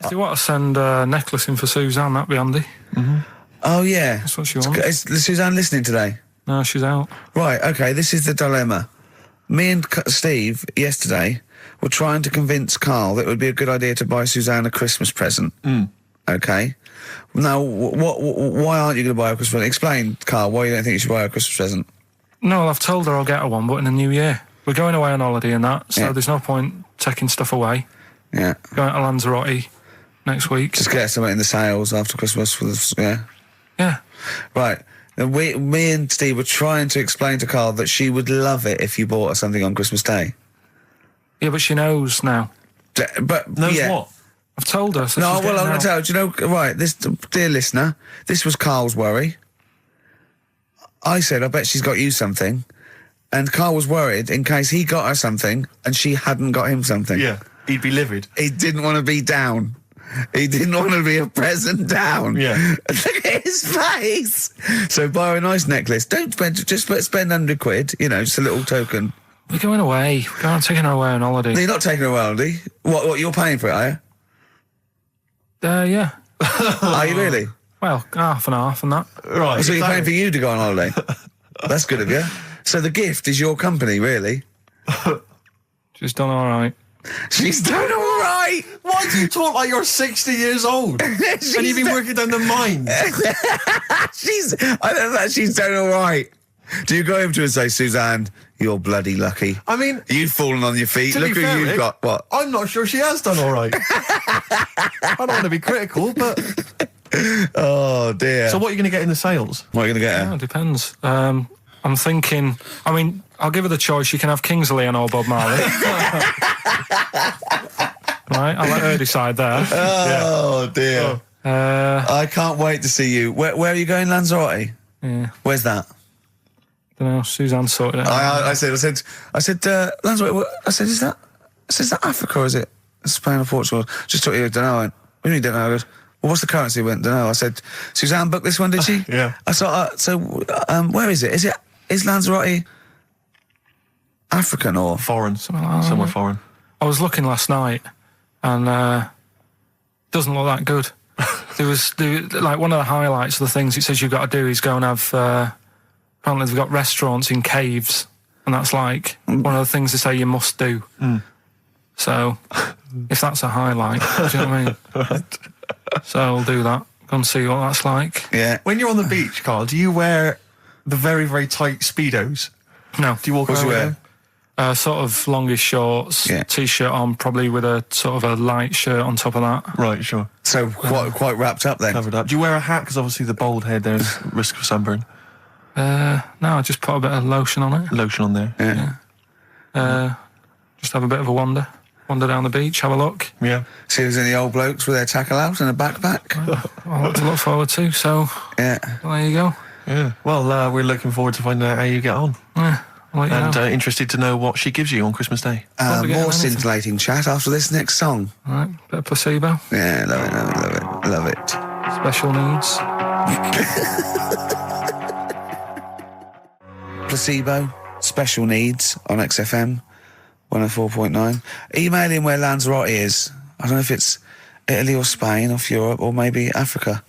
If you want to send a necklace in for Suzanne, that'd be handy. Oh, yeah. That's what she wants. Is Suzanne listening today? No, she's out. Right, okay, this is the dilemma. Me and Steve, yesterday, were trying to convince Karl that it would be a good idea to buy Suzanne a Christmas present. Okay? Now, why aren't you going to buy her a Christmas present? Explain, Karl, why you don't think you should buy her a Christmas present. No, I've told her I'll get her one, but in the new year. We're going away on holiday and that, so there's no point taking stuff away. Yeah. Going to Lanzarote next week. Just get something in the sales after Christmas for the, Yeah. Right. Me and Steve were trying to explain to Karl that she would love it if you bought her something on Christmas Day. Yeah, but she knows now. But Knows what? I've told her. So no, well, I'm going to tell you. Do you know, right, this, dear listener, this was Karl's worry. I said, I bet she's got you something. And Karl was worried in case he got her something and she hadn't got him something. Yeah, he'd be livid. He didn't want to be down. He didn't want to be a present down. Yeah. Look at his face. So buy her a nice necklace. Don't spend, just spend £100, you know, just a little token. We're going away. We're going taking her away on holiday. No, you're not taking her away, are you? What, you're paying for it, are you? Yeah. Are you really? Well, half and half and that. Right. So you're paying for you to go on holiday? That's good of you. So the gift is your company, really? She's done all right. She's done all right. Why do you talk like you're 60 years old? And you've been working down the mines? I don't know, she's done all right. Do you go home to her and say, Suzanne, you're bloody lucky? I mean... You've fallen on your feet. To Look be who fair, you've Rick, got. What? I'm not sure she has done all right. I don't want to be critical, but... Oh, dear. So what are you going to get in the sales? What are you going to get her? Yeah, it depends. I'm thinking... I mean, I'll give her the choice. You can have Kingsley and or Bob Marley. Right, I'll let her decide there. Oh, dear. I can't wait to see you. Where are you going, Lanzarote? Yeah. Where's that? Don't know. Suzanne sorted it out. I said, Lanzarote. I said, is that Africa or is it Spain or Portugal? Just took you. Don't know. I went, what do you mean, don't know? I goes, well, what's the currency? I went, don't know. I said, Suzanne booked this one, did she? Yeah. I thought, where is it? Is Lanzarote African or Foreign. Somewhere foreign. I was looking last night, and doesn't look that good. There was like one of the highlights of the things it says you've got to do is go and have. Apparently they've got restaurants in caves, and that's like one of the things they say you must do. So, if that's a highlight, do you know what I mean? Right. So I'll do that. Go and see what that's like. Yeah. When you're on the beach, Karl, do you wear the very, very tight Speedos? No. Do you walk around with them? Sort of longish shorts, T-shirt on, probably with a sort of a light shirt on top of that. Right, sure. So quite wrapped up then. Covered up. Do you wear a hat? Because obviously the bald head, there's risk of sunburn. No, I just put a bit of lotion on it. Lotion on there. Yeah. Just have a bit of a wander down the beach, have a look. Yeah. See if there's any old blokes with their tackle out and a backpack. I'll have to look forward to, so Yeah. there you go. Yeah. Well, we're looking forward to finding out how you get on. Yeah, I'll let you And know. interested to know what she gives you on Christmas Day. Won't be getting More anything. scintillating chat after this next song. All right, bit of placebo. Yeah, love it. Special needs. Placebo, special needs on XFM 104.9. Email in where Lanzarote is. I don't know if it's Italy or Spain or Europe or maybe Africa.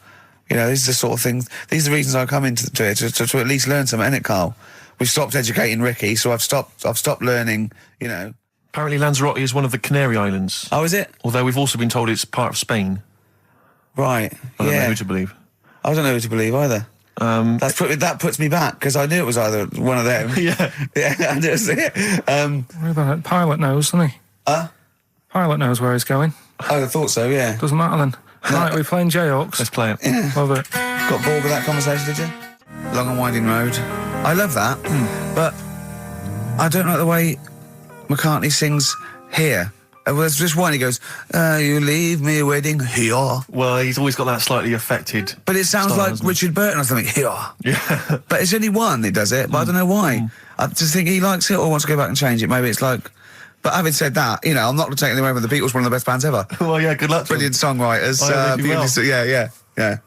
You know, these are the sort of things, these are the reasons I come into it, to at least learn something, innit, Karl? We've stopped educating Ricky, so I've stopped learning, you know. Apparently Lanzarote is one of the Canary Islands. Oh, is it? Although we've also been told it's part of Spain. Right, I don't know yeah. who to believe. I don't know who to believe either. That puts me back, because I knew it was either one of them. Yeah. Yeah, I just, What about it? Pilot knows, doesn't he? Pilot knows where he's going. I thought so, yeah. Doesn't matter then. Right, we're playing Jayhawks. Let's play it. Yeah. Love it. Got bored with that conversation, did you? Long and winding road. I love that, but I don't like the way McCartney sings here. There's just one, he goes, you leave me waiting here. Well, he's always got that slightly affected... But it sounds style, like doesn't it? Richard Burton or something, here. Yeah. But it's only one that does it, but I don't know why. I just think he likes it or wants to go back and change it. Maybe it's like... But having said that, you know, I'm not taking away from the Beatles, one of the best bands ever. Well, yeah, good luck to Brilliant songwriters. Oh, really well. Yeah.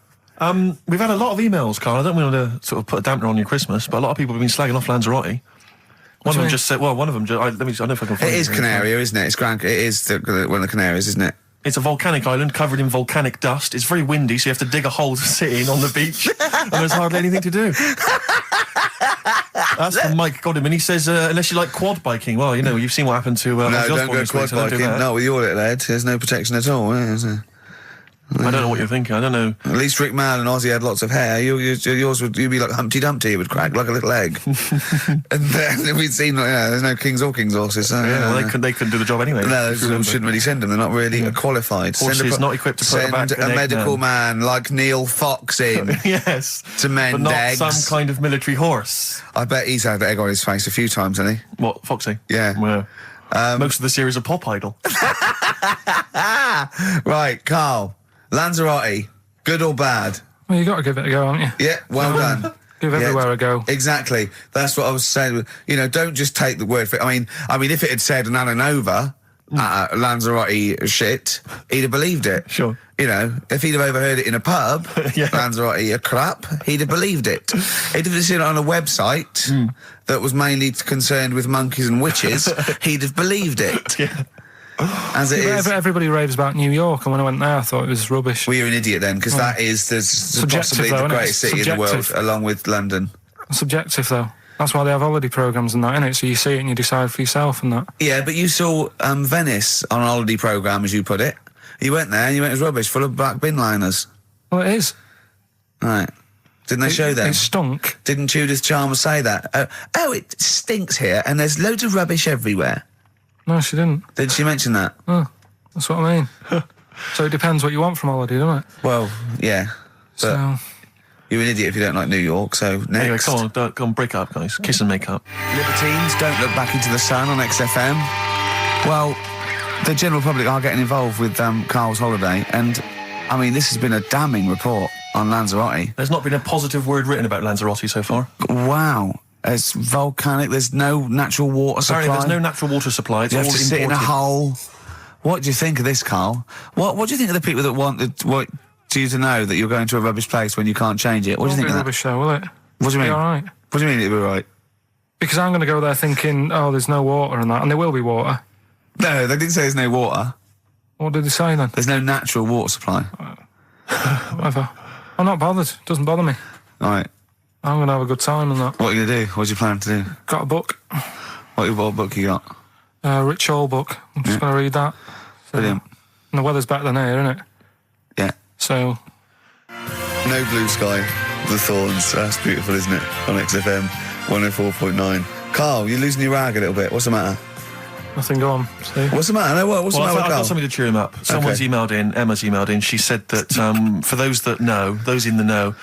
We've had a lot of emails, Karl. I don't want to sort of put a dampener on your Christmas, but a lot of people have been slagging off Lanzarote. One of them just said, well, one of them, I don't know if I can find It is Canaria, isn't it? It's Gran. It is one of the Canaries, isn't it? It's a volcanic island covered in volcanic dust. It's very windy, so you have to dig a hole to sit in on the beach, and there's hardly anything to do. That's from Mike Godham, and he says, unless you like quad biking, well, you've seen what happened to... No, don't go quad biking. Not with your little head. There's no protection at all, is there? I don't know what you're thinking. I don't know. At least Rick Mann and Ozzy had lots of hair. Yours would be like Humpty Dumpty. It would crack like a little egg. And then we'd seen, there's no kings or kings horses. So, well, they couldn't do the job anyway. No, they shouldn't really send them. They're not really qualified. Horses not equipped to put send a medical man like Neil Fox in. Yes. To mend but not eggs. Some kind of military horse. I bet he's had egg on his face a few times, hasn't he? What, Foxy? Yeah. Well, most of the series are Pop Idol. Right, Carl. Lanzarote, good or bad? Well, you got to give it a go, haven't you? Yeah, well done. Give everywhere a go. Exactly. That's what I was saying. Don't just take the word for it. I mean, if it had said Nananova, Lanzarote shit, he'd have believed it. Sure. If he'd have overheard it in a pub, Yeah. Lanzarote a crap, he'd have believed it. He'd have seen it on a website that was mainly concerned with monkeys and witches, he'd have believed it. Yeah. As it is. Everybody raves about New York, and when I went there, I thought it was rubbish. Well, you're an idiot then, because that is possibly the greatest city in the world, along with London. Subjective, though. That's why they have holiday programmes and that, innit? So you see it and you decide for yourself and that. Yeah, but you saw Venice on a holiday programme, as you put it. You went there and you went, it was rubbish, full of black bin liners. Well, it is. Right. Didn't they show them? It stunk. Didn't Judith Chalmers say that? It stinks here and there's loads of rubbish everywhere. No, she didn't. Did she mention that? Oh, that's what I mean. So it depends what you want from holiday, doesn't it? Well, yeah. But So... you're an idiot if you don't like New York, so next. Anyway, come on, break up, guys. Kiss and make up. Libertines, Don't Look Back Into the Sun on XFM. Well, the general public are getting involved with Carl's holiday, and, this has been a damning report on Lanzarote. There's not been a positive word written about Lanzarote so far. Wow. It's volcanic, there's no natural water supply. Apparently there's no natural water supply, it's you all have to sit in a imported. hole. What do you think of this, Carl? What do you think of the people that want you to know that you're going to a rubbish place when you can't change it? What do you think of that? Rubbish though, will it? What do you mean? Be all right. What do you mean it'll be right? Because I'm going to go there thinking, there's no water and that, and there will be water. No, they didn't say there's no water. What did they say then? There's no natural water supply. Whatever. I'm not bothered. It doesn't bother me. All right. I'm going to have a good time and that. What are you going to do? What's your plan to do? Got a book. What book you got? Rich Hall book. I'm just going to read that. So, Brilliant. And the weather's better than here, isn't it? Yeah. So... No Blue Sky, The Thorns. That's beautiful, isn't it? On XFM 104.9. Carl, you're losing your rag a little bit. What's the matter? Nothing, go on. See? What's the matter? No, what's the matter with I've Carl? got something to cheer him up. Someone's emailed in, Emma's emailed in, she said that for those that know, those in the know,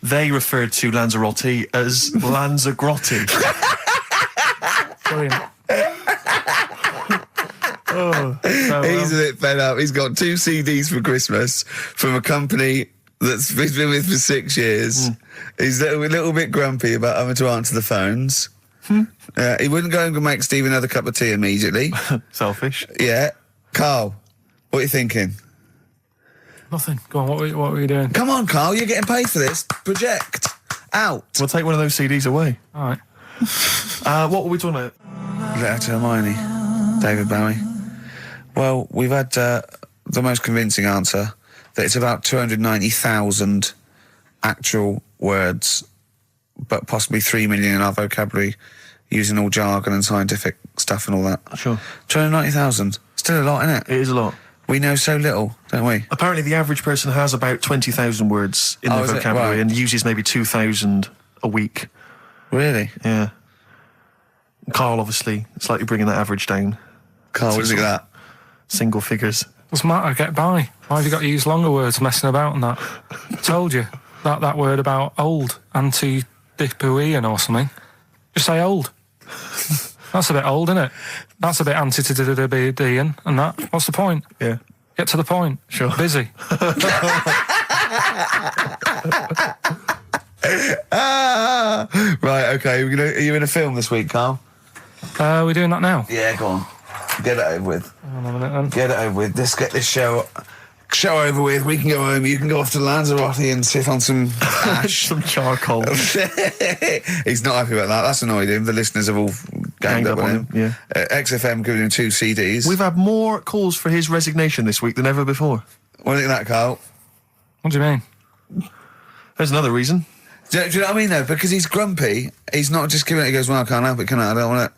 they referred to Lanzarote as Lanzagrotte. Brilliant. He's a bit fed up. He's got 2 CDs for Christmas from a company that's he's been with for 6 years. He's a little bit grumpy about having to answer the phones. He wouldn't go and make Steve another cup of tea immediately. Selfish. Yeah. Carl, what are you thinking? Nothing. Go on, what were you doing? Come on, Carl, you're getting paid for this. Project. Out. We'll take one of those CDs away. All right. What were we talking about? Letter to Hermione. David Bowie. Well, we've had the most convincing answer that it's about 290,000 actual words, but possibly 3 million in our vocabulary, using all jargon and scientific stuff and all that. Sure. 290,000. Still a lot, isn't it? It is a lot. We know so little, don't we? Apparently the average person has about 20,000 words in their is it? vocabulary Right. and uses maybe 2,000 a week. Really? Yeah. Carl, obviously, slightly bringing that average down. Carl, what do you think of that? Single figures. Doesn't matter, get by. Why have you got to use longer words messing about and that? Told you. That word about old, anti-dipuian or something. Just say old. That's a bit old, isn't it? That's a bit anti-dipuian and that. What's the point? Yeah. Get to the point. Sure. Busy. Right, okay. Are you in a film this week, Carl? We're doing that now. Yeah, go on. Get it over with. Hang on a minute then. Get it over with. Let's get this show over with. We can go home. You can go off to Lanzarote and sit on some ash. Some charcoal. He's not happy about that. That's annoyed him. The listeners have all ganged up on him. Yeah. XFM giving him 2 CDs. We've had more calls for his resignation this week than ever before. What do you think of that, Carl? What do you mean? There's another reason. Do you know what I mean, though? Because he's grumpy, he's not just giving it, he goes, well, I can't help it, can I? I don't want it.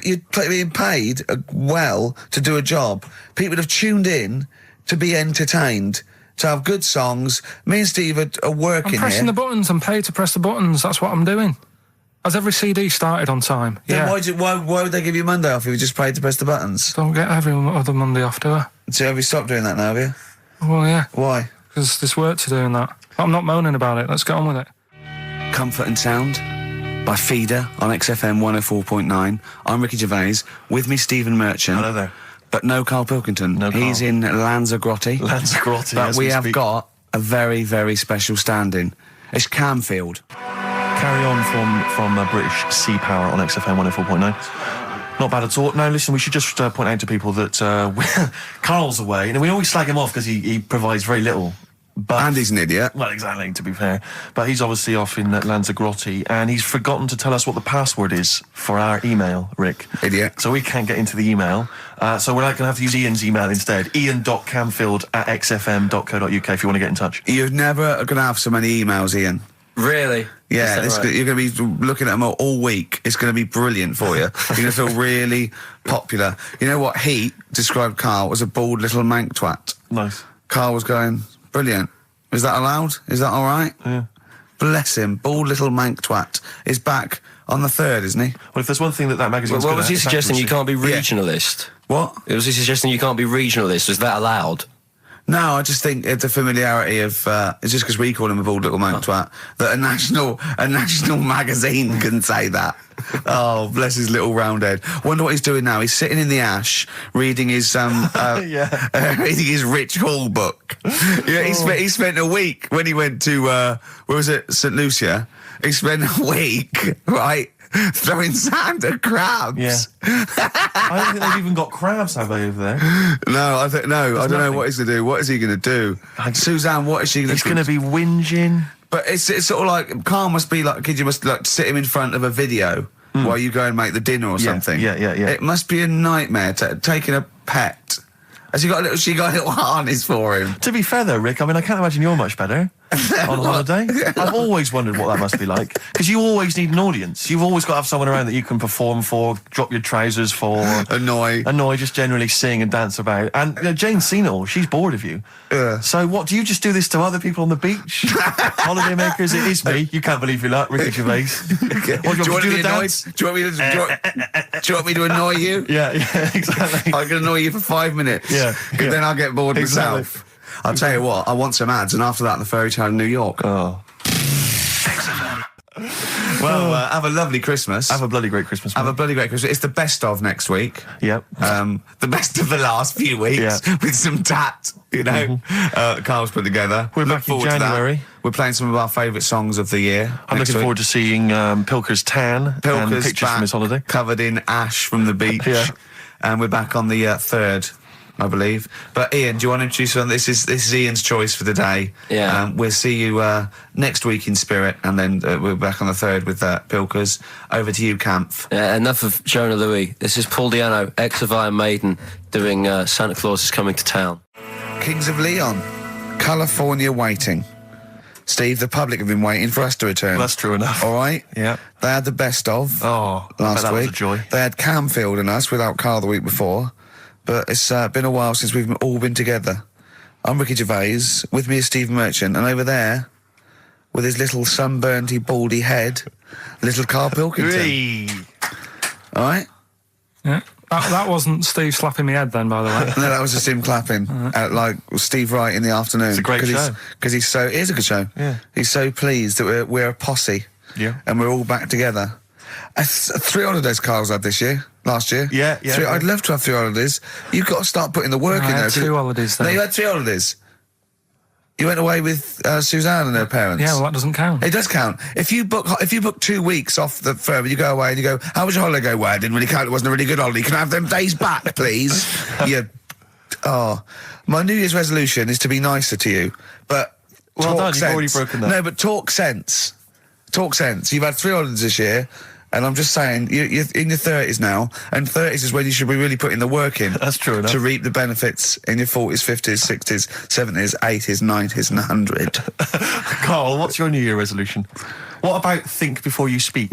You're being paid well to do a job. People have tuned in to be entertained, to have good songs. Me and Steve are working I'm pressing here. the buttons. I'm paid to press the buttons. That's what I'm doing. Has every CD started on time? Then Yeah. why would they give you Monday off if you just paid to press the buttons? Don't get every other Monday off, do I? So have you stopped doing that now, have you? Well, yeah. Why? Because there's work to do in that. I'm not moaning about it. Let's get on with it. Comfort and Sound by Feeder on XFM 104.9. I'm Ricky Gervais. With me, Stephen Merchant. Hello there. But no Karl Pilkington. No Karl. He's in Lanzarote. Lanzarote, But as we we have speak. got a very, very special stand-in. It's Camfield. Carry on from British Sea Power on XFM 104.9. Not bad at all. Now, listen, we should just point out to people that Carl's away, and we always slag him off because he provides very little. But And he's an idiot. well, exactly, to be fair. But he's obviously off in Lanzarote, and he's forgotten to tell us what the password is for our email, Rick. Idiot. So we can't get into the email. So we're going to have to use Ian's email instead. ian.camfield@xfm.co.uk if you want to get in touch. You're never going to have so many emails, Ian. Really? Yeah, Is that right? you're going to be looking at them all week. It's going to be brilliant for you. You're going to feel really popular. You know what? He described Carl as a bald little mank twat. Nice. Carl was going, brilliant. Is that allowed? Is that all right? Yeah. Bless him. Bald little mank twat is back on the 3rd, isn't he? Well, if there's one thing that magazine's What good was at, he it's suggesting? You accuracy. can't be regionalist. What? Was he suggesting you can't be regionalist? Was that allowed? No, I just think it's a familiarity of, it's just because we call him a bald little mank twat, that a national magazine can say that. Oh, bless his little round head. Wonder what he's doing now. He's sitting in the ash, reading his, reading his Rich Hall book. Yeah, he spent a week when he went to, where was it, St. Lucia? He spent a week, right, throwing sand at crabs. Yeah. I don't think they've even got crabs, have they, over there? No, I don't know nothing. what he's going to do. What is he going to do? Suzanne, what is she going to He's do? going to be whinging. But it's sort of like, Carl must be like, kid, you must like sit him in front of a video while you go and make the dinner or something. Yeah. It must be a nightmare taking a pet. Has she got a little harness for him? To be fair, though, Rick, I mean, I can't imagine you're much better on holiday. I've always wondered what that must be like. Because you always need an audience. You've always got to have someone around that you can perform for, drop your trousers for. Annoy, just generally sing and dance about. And Jane's seen it all. She's bored of you. Yeah. So what, do you just do this to other people on the beach? Holiday makers, it is me. You can't believe your luck, Ricky Gervais. Do you want to be annoyed? Do you want me to annoy you? Yeah, exactly. I can annoy you for 5 minutes. Yeah, Because then I'll get bored Exactly. myself. I'll tell you what, I want some ads, and after that, the fairy tale in New York. Oh. Well, have a lovely Christmas. Have a bloody great Christmas, Have mate. a bloody great Christmas. It's the best of next week. Yep. The best of the last few weeks Yeah. with some tat, you know. Carl's put together. We're Look back in forward to that. January. We're playing some of our favourite songs of the year. I'm looking forward to seeing Pilker's tan and Pilker's pictures from his holiday. covered in ash from the beach. Yeah. And we're back on the 3rd, I believe. But Ian, do you want to introduce one? This is Ian's choice for the day. Yeah. We'll see you next week in spirit, and then we're back on the 3rd with Pilkers. Over to you, Kampf. Enough of Jonah Louis. This is Paul Di'Anno, ex of Iron Maiden, doing Santa Claus is Coming to Town. Kings of Leon, California Waiting. Steve, the public have been waiting for us to return. That's true enough. All right? Yeah. They had the best of Oh, I bet last that week. was a joy. They had Camfield and us without Carl the week before. But it's been a while since we've all been together. I'm Ricky Gervais. With me is Steve Merchant. And over there, with his little sunburnedy, baldy head, little Karl Pilkington. Hey. All right? Yeah. That wasn't Steve slapping me head then, by the way. No, that was just him clapping, like Steve Wright in the afternoon. It's a great show. Because he's so... It is a good show. Yeah. He's so pleased that we're a posse. Yeah. And we're all back together. 3 holidays Carl's had this year. Last year. Yeah. I'd love to have 3 holidays. You've got to start putting the work I in had there. 2 holidays No, then. you had 3 holidays. You went away with Suzanne and her parents. Yeah, well, that doesn't count. It does count. If you book 2 weeks off the firm and you go away and you go, how was your holiday go? Well, it didn't really count. It wasn't a really good holiday. Can I have them days back, please? My New Year's resolution is to be nicer to you. But Well talk done, you've sense. already broken that. No, but talk sense. Talk sense. You've had 3 holidays this year. And I'm just saying, you're in your 30s now, and 30s is when you should be really putting the work in. That's true enough. To reap the benefits in your 40s, 50s, 60s, 70s, 80s, 90s, and 100. Carl, what's your New Year resolution? What about think before you speak?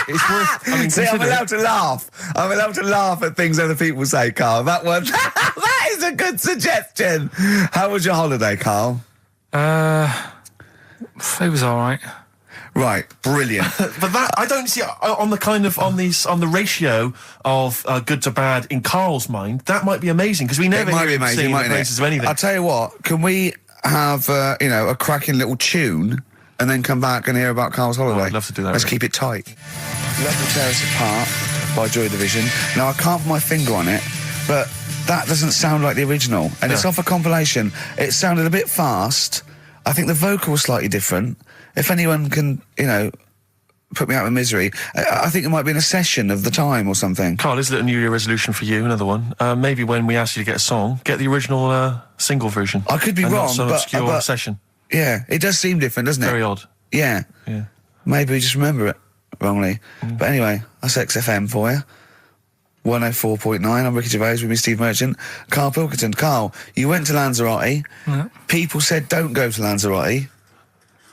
It's worth. I mean, See, I'm consider it. allowed to laugh. I'm allowed to laugh at things other people say, Carl. That one, that is a good suggestion. How was your holiday, Carl? It was all right. Right, brilliant. But that I don't see on the ratio of good to bad in Carl's mind. That might be amazing because we never It might hear be him amazing, sing the mightn't praises it? of anything. I'll tell you what, can we have, a cracking little tune and then come back and hear about Carl's holiday? I'd love to do that, Let's really. keep it tight. Love to Tear Us Apart by Joy Division. Now, I can't put my finger on it, but that doesn't sound like the original. And it's No. off a compilation. It sounded a bit fast. I think the vocal was slightly different. If anyone can, put me out of misery, I think it might be in a session of the time or something. Carl, is it a New Year resolution for you? Another one. Maybe when we ask you to get a song, get the original single version. I could be and wrong, not some but- obscure but- session. Yeah, it does seem different, doesn't it? Very odd. Yeah. Yeah. Maybe we just remember it wrongly. But anyway, that's XFM for you. 104.9, I'm Ricky Gervais with me, Steve Merchant. Karl Pilkington. Carl, you went to Lanzarote. Yeah. People said don't go to Lanzarote.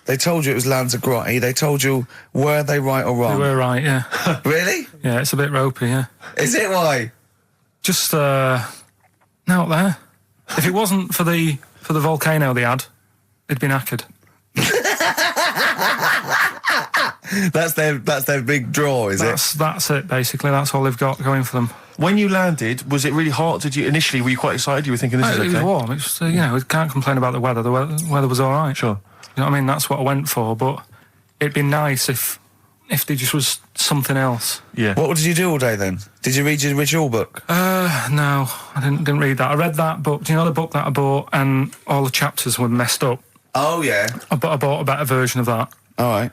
They told you it was Lanzarote. They told you, were they right or They wrong? were right, yeah. Really? Yeah, it's a bit ropey, yeah. Is it why? Just out there. If it wasn't for the volcano they had, it'd been knackered. That's their big draw, is it? That's it, basically. That's all they've got going for them. When you landed, was it really hot? Were you quite excited? You were thinking this is It was okay? warm. It's we can't complain about the weather. The weather was all right. Sure. You know what I mean? That's what I went for. But it'd be nice if there just was something else. Yeah. What did you do all day then? Did you read your ritual book? No, I didn't read that. I read that book. Do you know the book that I bought and all the chapters were messed up? Oh, yeah. I bought a better version of that All right.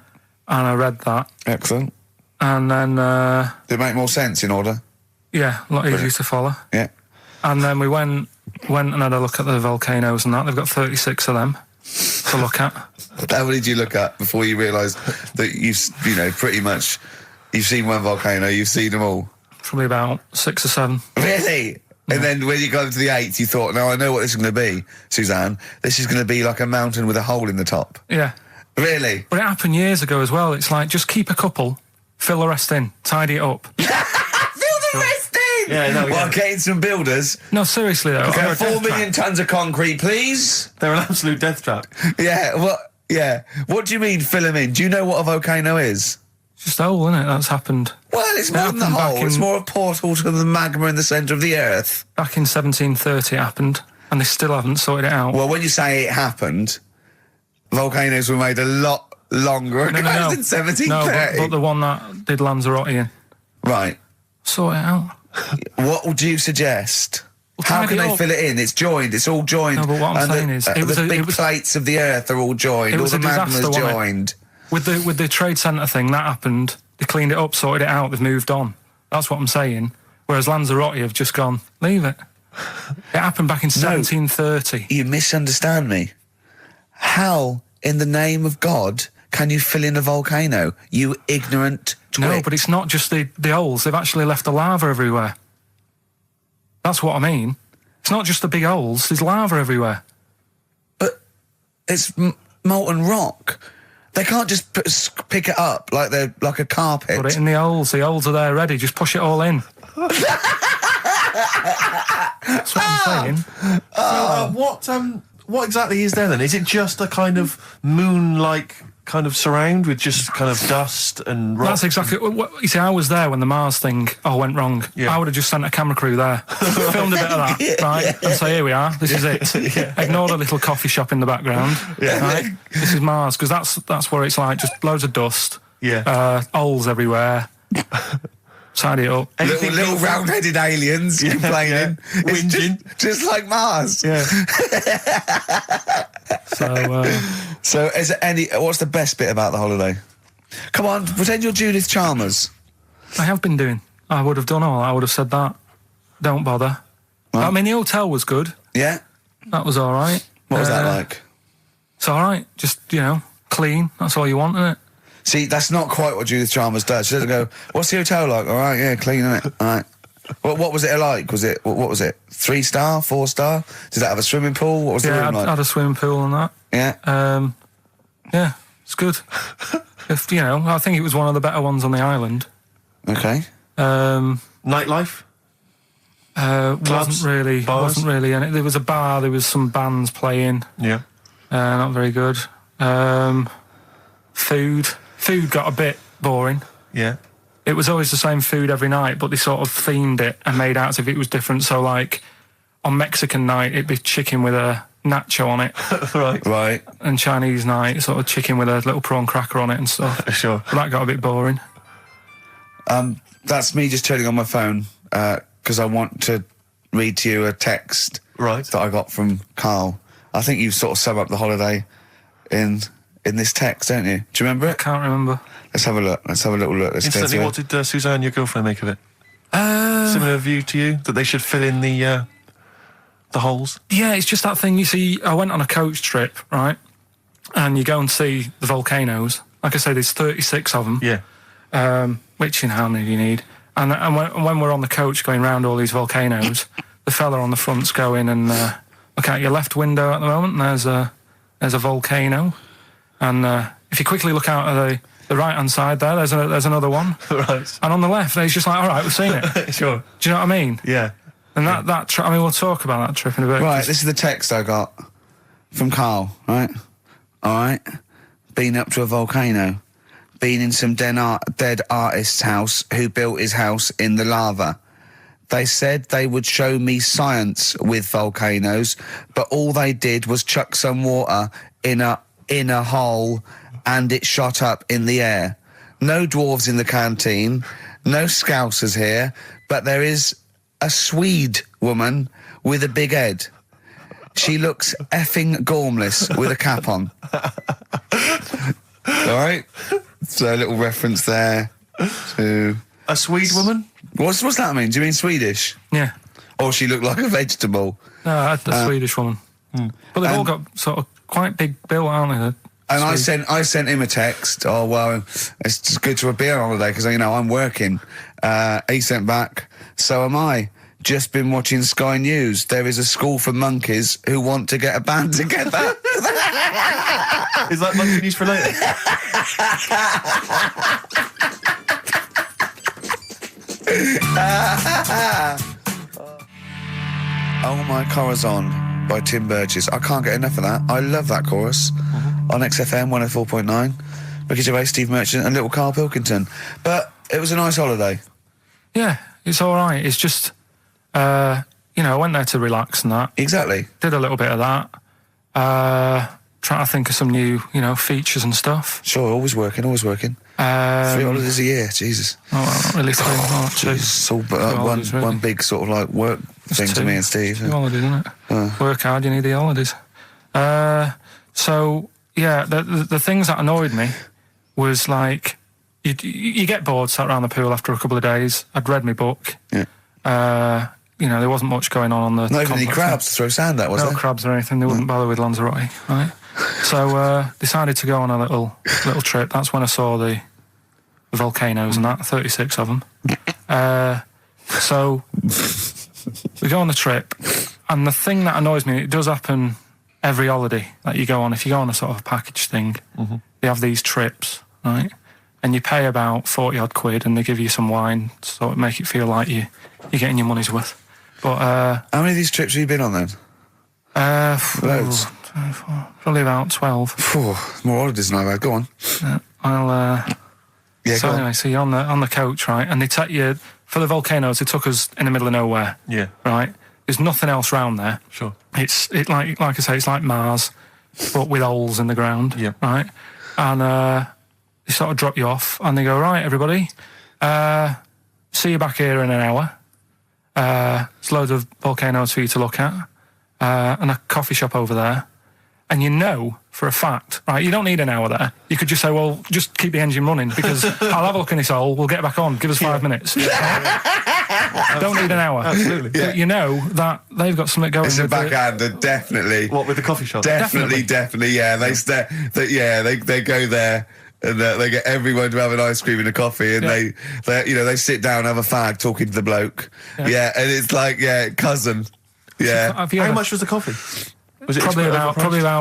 and I read that. Excellent. And then, Did it make more sense in order? yeah, a lot easier to follow. Yeah. And then we went and had a look at the volcanoes and that. They've got 36 of them to look at. How many did you look at before you realised that pretty much, you've seen one volcano, you've seen them all? Probably about 6 or 7. Really? And then when you got to the 8th, you thought, no, I know what this is going to be, Suzanne. This is going to be like a mountain with a hole in the top. Yeah. Really? But it happened years ago as well. It's like, just keep a couple, fill the rest in, tidy it up. Fill the rest in! Yeah, no, Well, yeah. getting some builders. No, seriously though. Okay, Or a 4 death million trap. tons of concrete, please. They're an absolute death trap. Yeah, what? Yeah. What do you mean fill them in? Do you know what a volcano is? It's just a hole, isn't it? That's happened Well, it's more than the happened back hole. It's in- more a portal to the magma in the centre of the earth. back in 1730. It happened, and they still haven't sorted it out. Well, when you say it happened, volcanoes were made a lot longer ago than 1730. No, but the one that did Lanzarote in, Right. sort it out. What would you suggest? How tidy can they up. fill it in? It's joined. It's all joined. No, but what I'm And saying is, it was the a- big it was- plates of the earth are all joined. It All was the a disaster, magma's wasn't it? joined. With the trade centre thing, that happened. They cleaned it up, sorted it out. They've moved on. That's what I'm saying. Whereas Lanzarote have just gone, leave it. It happened back in 1730. You misunderstand me. How, in the name of God, can you fill in a volcano? You ignorant twit. No, but it's not just the holes. They've actually left the lava everywhere. That's what I mean. It's not just the big holes. There's lava everywhere. But it's molten rock. They can't just pick it up like they're like a carpet. Put it in the holes. The holes are there ready. Just push it all in. That's what I'm saying. What exactly is there then? Is it just a kind of moon-like kind of surround with just kind of dust and rock? That's exactly what you see. I was there when the Mars thing all went wrong. Yeah. I would have just sent a camera crew there, filmed a bit of that, right, and say, "Here we are. This is it." Ignore the little coffee shop in the background. Right? This is Mars because that's where it's like just loads of dust. Yeah. Holes everywhere. Tidy it up. Little round-headed aliens complaining. yeah. It's Whinging. just like Mars. Yeah. So, is there what's the best bit about the holiday? Come on, pretend you're Judith Chalmers. I have been doing. I would have done all. I would have said that. Don't bother. Right. I mean, the hotel was good. Yeah? That was all right. What was that like? It's all right. Just, clean. That's all you want, isn't it? See, that's not quite what Judith Chalmers does. She doesn't go, "What's the hotel like?" All right, yeah, clean, isn't it? All right. What was it like? Was it what was it? 3-star, 4-star? Did it have a swimming pool? What was the room like? Had a swimming pool and that. Yeah. Yeah, it's good. If you know, I think it was one of the better ones on the island. Okay. Nightlife? Wasn't really. And there was a bar. There was some bands playing. Yeah. Not very good. Food got a bit boring. Yeah. It was always the same food every night, but they sort of themed it and made out as if it was different. So, like, on Mexican night, it'd be chicken with a nacho on it. Right. And Chinese night, sort of chicken with a little prawn cracker on it and stuff. Sure. But that got a bit boring. That's me just turning on my phone because I want to read to you a text that I got from Karl. I think you sort of sum up the holiday in this text, don't you? Do you remember I it? can't remember. Let's have a look. Let's have a little look. Let's go Instantly, through what it. did Suzanne, your girlfriend, make of it? Similar view to you? That they should fill in the holes? Yeah, it's just that thing. You see, I went on a coach trip, right? And you go and see the volcanoes. Like I say, there's 36 of them. Yeah. Which, you know, how many do you need? And when we're on the coach going round all these volcanoes, the fella on the front's going and look out your left window at the moment, and there's a volcano. And if you quickly look out at the right-hand side there's another one. Right. And on the left, he's just like, all right, we've seen it. Sure. Do you know what I mean? Yeah. And that trip, I mean, we'll talk about that trip in a bit. Right, this is the text I got from Karl, right? All right. Been up to a volcano. Been in some dead artist's house who built his house in the lava. They said they would show me science with volcanoes, but all they did was chuck some water in a hole and it shot up in the air. No dwarves in the canteen, no scousers here, but there is a Swede woman with a big head. She looks effing gormless with a cap on. All right? So a little reference there to... A Swede woman? What's that mean? Do you mean Swedish? Yeah. Or she looked like a vegetable? No, the Swedish woman. But they've all got sort of quite big bill, aren't they? And I sent him a text. Oh, well, it's just good to be on holiday because, you know, I'm working. He sent back, so am I. Just been watching Sky News. There is a school for monkeys who want to get a band together. Is that monkey news for later? Oh My Corazon by Tim Burgess. I can't get enough of that. I love that chorus. On XFM 104.9. Ricky Gervais, Steve Merchant and little Karl Pilkington. But it was a nice holiday. Yeah, it's all right. It's just, you know, I went there to relax and that. Exactly. Did a little bit of that. Trying to think of some new, you know, features and stuff. Sure, always working. 3 holidays a year, Jesus. Oh, well, not really 3. Oh, 2. It's all but, holidays, really. one big sort of like work thing to 2. me and Steve. 2 holidays, isn't it? Work hard, you need the holidays. So, yeah, the things that annoyed me was like, you get bored sat around the pool after a couple of days. I'd read my book. Yeah. You know, there wasn't much going on the Not even any complex. crabs to throw sand at, was No there? crabs or anything. They wouldn't bother with Lanzarote, right? So decided to go on a little trip. That's when I saw the volcanoes and that, 36 of them. So we go on the trip, and the thing that annoys me, it does happen every holiday that you go on. If you go on a sort of a package thing, they have these trips, right? And you pay about 40-odd quid, and they give you some wine, so it make it feel like you're getting your money's worth. But How many of these trips have you been on then? Loads. Probably about 12. Phew, more holidays than I've had. Go on. Yeah, So go anyway, on. so you're on the coach, right? And they take you for the volcanoes. They took us in the middle of nowhere. Yeah. Right. There's nothing else round there. Sure. It's like I say, it's like Mars, but with holes in the ground. Yeah. Right. And they sort of drop you off, and they go, right, everybody, see you back here in an hour. There's loads of volcanoes for you to look at, and a coffee shop over there. And you know for a fact, right, you don't need an hour there. You could just say, well, just keep the engine running because I'll have a look in this hole, we'll get back on, give us 5 minutes. Don't need an hour. Absolutely. But you know that they've got something going It's a with it. backhander, definitely. What, with the coffee shop? Definitely, yeah. They go there And they get everyone to have an ice cream and a coffee, and they sit down, have a fag, talking to the bloke. Yeah, and it's like, cousin. Yeah. How much was the coffee? Was it probably about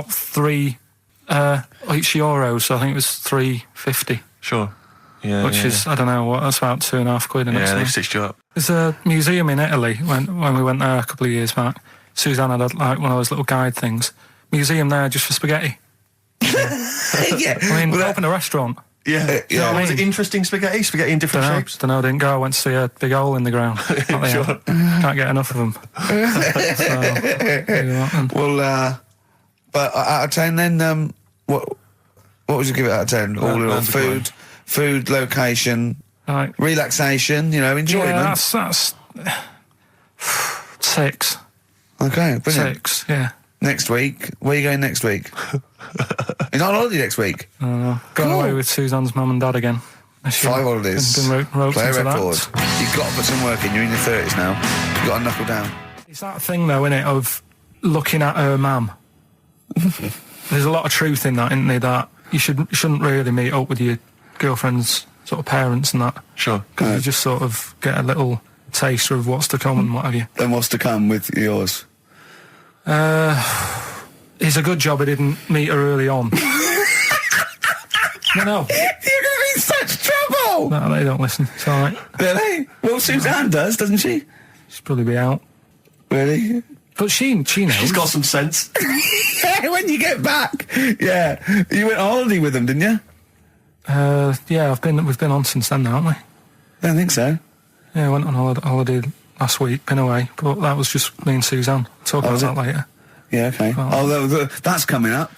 €3 each euro, so I think it was £3.50. Sure. Yeah. Which is, I don't know what, that's about £2.50. Yeah, they've stitched you up. There's a museum in Italy when we went there a couple of years back. Suzanne had like one of those little guide things. Museum there just for spaghetti. Yeah. I mean, open a restaurant. Yeah. Was it interesting spaghetti? Spaghetti in different shapes? Don't know, didn't go. I went to see a big hole in the ground. Sure. Can't get enough of them. Well, but out of 10 then, what would you give it out of 10? All in all, food, location, Right. relaxation, enjoyment. Yeah, that's 6. Okay, brilliant. 6, yeah. Next week, where are you going next week? You're not on holiday next week. Going Cool. away with Suzanne's mum and dad again. 5 holidays. Been roped Play a into record. that. You've got to put some work in. You're in your 30s now. You've got to knuckle down. It's that thing, though, innit, of looking at her mum. There's a lot of truth in that, isn't there, that you shouldn't really meet up with your girlfriend's sort of parents and that. Sure. Because you just sort of get a little taster of what's to come and what have you. Then what's to come with yours? It's a good job I didn't meet her early on. No. You're going to be in such trouble! No, they don't listen. It's all right. Really? Well, Suzanne does, doesn't she? She'll probably be out. Really? But she knows. She's got some sense. When you get back. Yeah. You went on holiday with them, didn't you? Yeah, we've been on since then, haven't we? I don't think so. Yeah, I went on holiday last week, been away, but that was just me and Suzanne. Talk about that later. Yeah, okay. Well, That's coming up.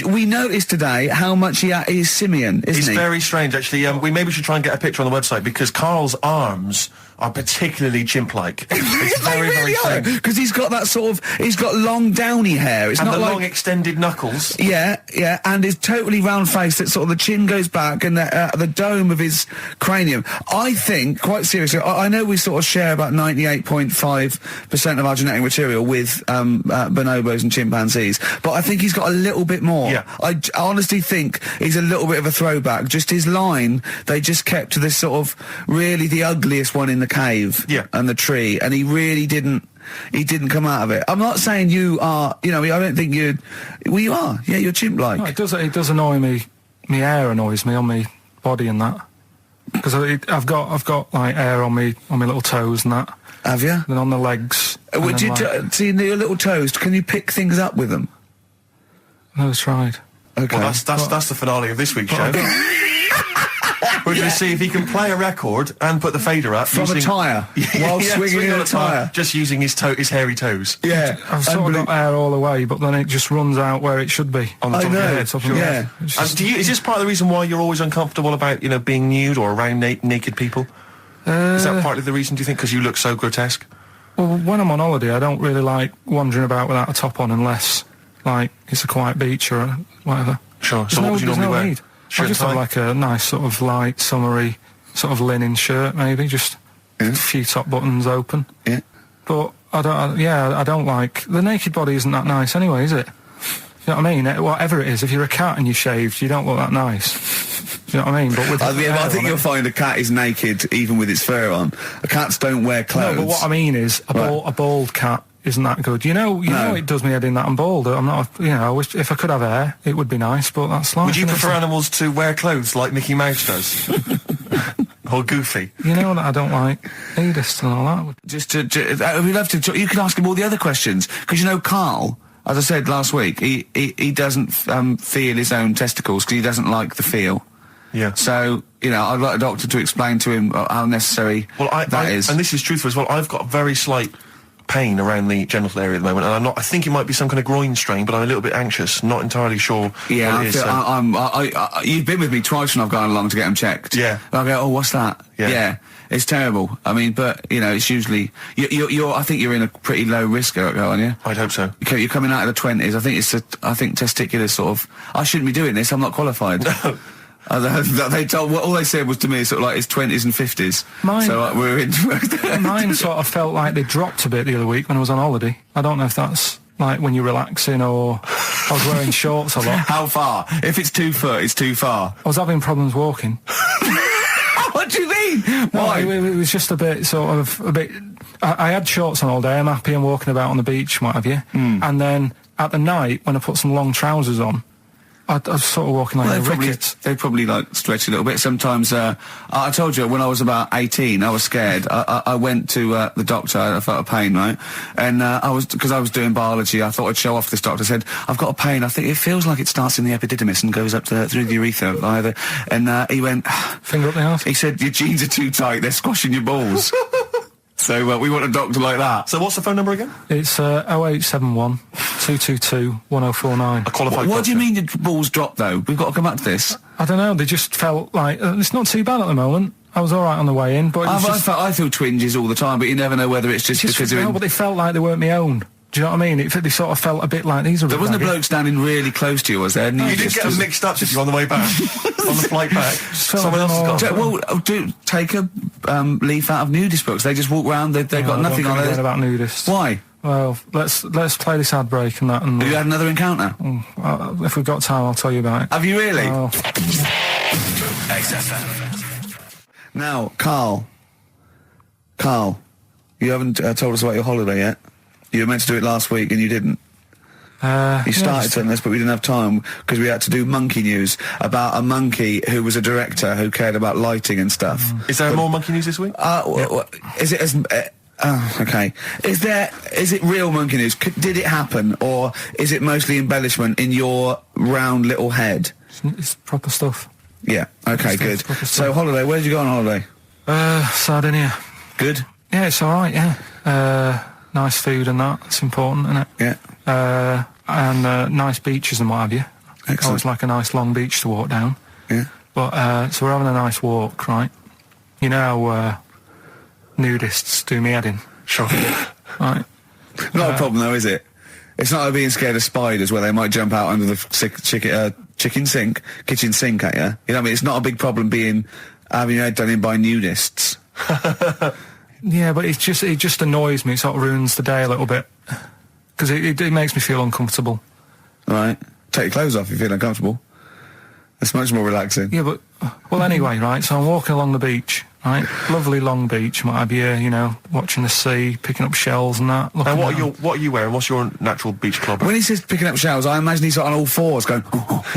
We noticed today how much he's simian, isn't he? It's very strange, actually. We maybe should try and get a picture on the website because Karl's arms are particularly chimp-like. It's They really are, because he's got that he's got long downy hair. It's and not the like, long extended knuckles. Yeah, and his totally round face that sort of the chin goes back and the dome of his cranium. I think, quite seriously, I know we sort of share about 98.5% of our genetic material with bonobos and chimpanzees, but I think he's got a little bit more. Yeah. I honestly think he's a little bit of a throwback. Just his line, they just kept to this sort of really the ugliest one in the cave and the tree, and he really didn't come out of it. I'm not saying you are, I don't think you are. Yeah, you're chimp-like. No, it does annoy me. My hair annoys me on my body and that. Because I've got like hair on my little toes and that. Have you? And on the legs. Would you see your little toes? Can you pick things up with them? I've tried. Okay. Well, that's the finale of this week's show. We're going to see if he can play a record and put the fader up From a tyre, while swinging in a tyre. Just using his hairy toes. Yeah. I've sort of got hair all the way, but then it just runs out where it should be. On the top of your head. Top of my head. It's just- Is this part of the reason why you're always uncomfortable about, being nude or around naked people? Is that partly the reason, do you think, because you look so grotesque? Well, when I'm on holiday, I don't really like wandering about without a top on unless, like, it's a quiet beach or whatever. Sure. So what would you normally wear? Need. Shirt I just and have tie? like a nice sort of light, summery, sort of linen shirt, maybe, just a few top buttons open. Yeah. But I don't like the naked body. Isn't that nice anyway, is it? You know what I mean? Whatever it is, if you're a cat and you're shaved, you don't look that nice. Do you know what I mean? But with I think you'll find a cat is naked even with its fur on. Cats don't wear clothes. No, but what I mean is a bald cat isn't that good. You know it does me head in that I'm bald. I'm not. I wish if I could have hair, it would be nice. But that's life. Would you isn't prefer it? animals to wear clothes like Mickey Mouse does? Or Goofy? You know that I don't like nudist and all that. We'd love to. You can ask him all the other questions because Carl, as I said last week, he doesn't feel his own testicles because he doesn't like the feel. Yeah. So I'd like a doctor to explain to him how necessary that is. And this is truthful as well. I've got very slight pain around the genital area at the moment, and I think it might be some kind of groin strain, but I'm a little bit anxious, not entirely sure Yeah, what it is. you've been with me twice when I've gone along to get them checked. Yeah. And I go, oh, what's that? Yeah. It's terrible. I mean, but it's usually I think you're in a pretty low risk, aren't you? I'd hope so. You're coming out of the 20s. I think testicular sort of. I shouldn't be doing this. I'm not qualified. All they said was to me sort of like it's 20s and 50s. We're in. Mine sort of felt like they dropped a bit the other week when I was on holiday. I don't know if that's like when you're relaxing or I was wearing shorts a lot. How far? If it's 2 foot, it's too far. I was having problems walking. What do you mean? Why? No, it was just a bit, I had shorts on all day, I'm happy, I'm walking about on the beach, what have you. And then at the night, when I put some long trousers on, I was sort of walking like a rickets. They probably like stretch a little bit. Sometimes, I told you when I was about 18, I was scared. I went to the doctor. I felt a pain, right? And because I was doing biology, I thought I'd show off this doctor. I said, I've got a pain. I think it feels like it starts in the epididymis and goes up through the urethra either. And he went, finger up the arse. He said, your jeans are too tight. They're squashing your balls. So we want a doctor like that. So what's the phone number again? It's 0871 222 1049. A qualified What do you doctor. mean your balls dropped, though? We've got to come back to this. I don't know, they just felt like, it's not too bad at the moment. I was alright on the way in, but it was just... I feel twinges all the time, but you never know whether it's just because they're no, but they felt like they weren't my own. Do you know what I mean? They sort of felt a bit like these are... There wasn't a bloke standing really close to you, was there? And You didn't get them mixed up, did you, on the way back? On the flight back? Someone else has got... Well, take a leaf out of nudist books. They just walk round, they've got nothing on it. it. About nudists. Why? Well, let's play this ad break and that. And Have you had another encounter? if we've got time, I'll tell you about it. Have you really? Oh. XFM. Now, Carl, you haven't told us about your holiday yet. You were meant to do it last week and you didn't. You started telling us, but we didn't have time because we had to do monkey news about a monkey who was a director who cared about lighting and stuff. Is there more monkey news this week? Is it as... okay. Is it real monkey news? Did it happen, or is it mostly embellishment in your round little head? It's proper stuff. Yeah. Okay. Good. Proper So stuff. holiday. Where did you go on holiday? Sardinia. Good. Yeah, it's all right. Yeah. Nice food and that. It's important, isn't it? Yeah. And nice beaches and what have you. Excellent. Always like a nice long beach to walk down. Yeah. But so we're having a nice walk, right? You know how nudists do me head in. Sure. Right. Not a problem though, is it? It's not like being scared of spiders where they might jump out under the kitchen sink at you. You know what I mean? It's not a big problem having your head done in by nudists. Yeah, but it just annoys me. It sort of ruins the day a little bit because it makes me feel uncomfortable. Right. Take your clothes off if you feel uncomfortable. It's much more relaxing. Yeah, but well, anyway, right. So I'm walking along the beach, right? Lovely long beach, what have you? You know, watching the sea, picking up shells and that. And what are you wearing? What's your natural beach club? When he says picking up shells, I imagine he's on all fours going,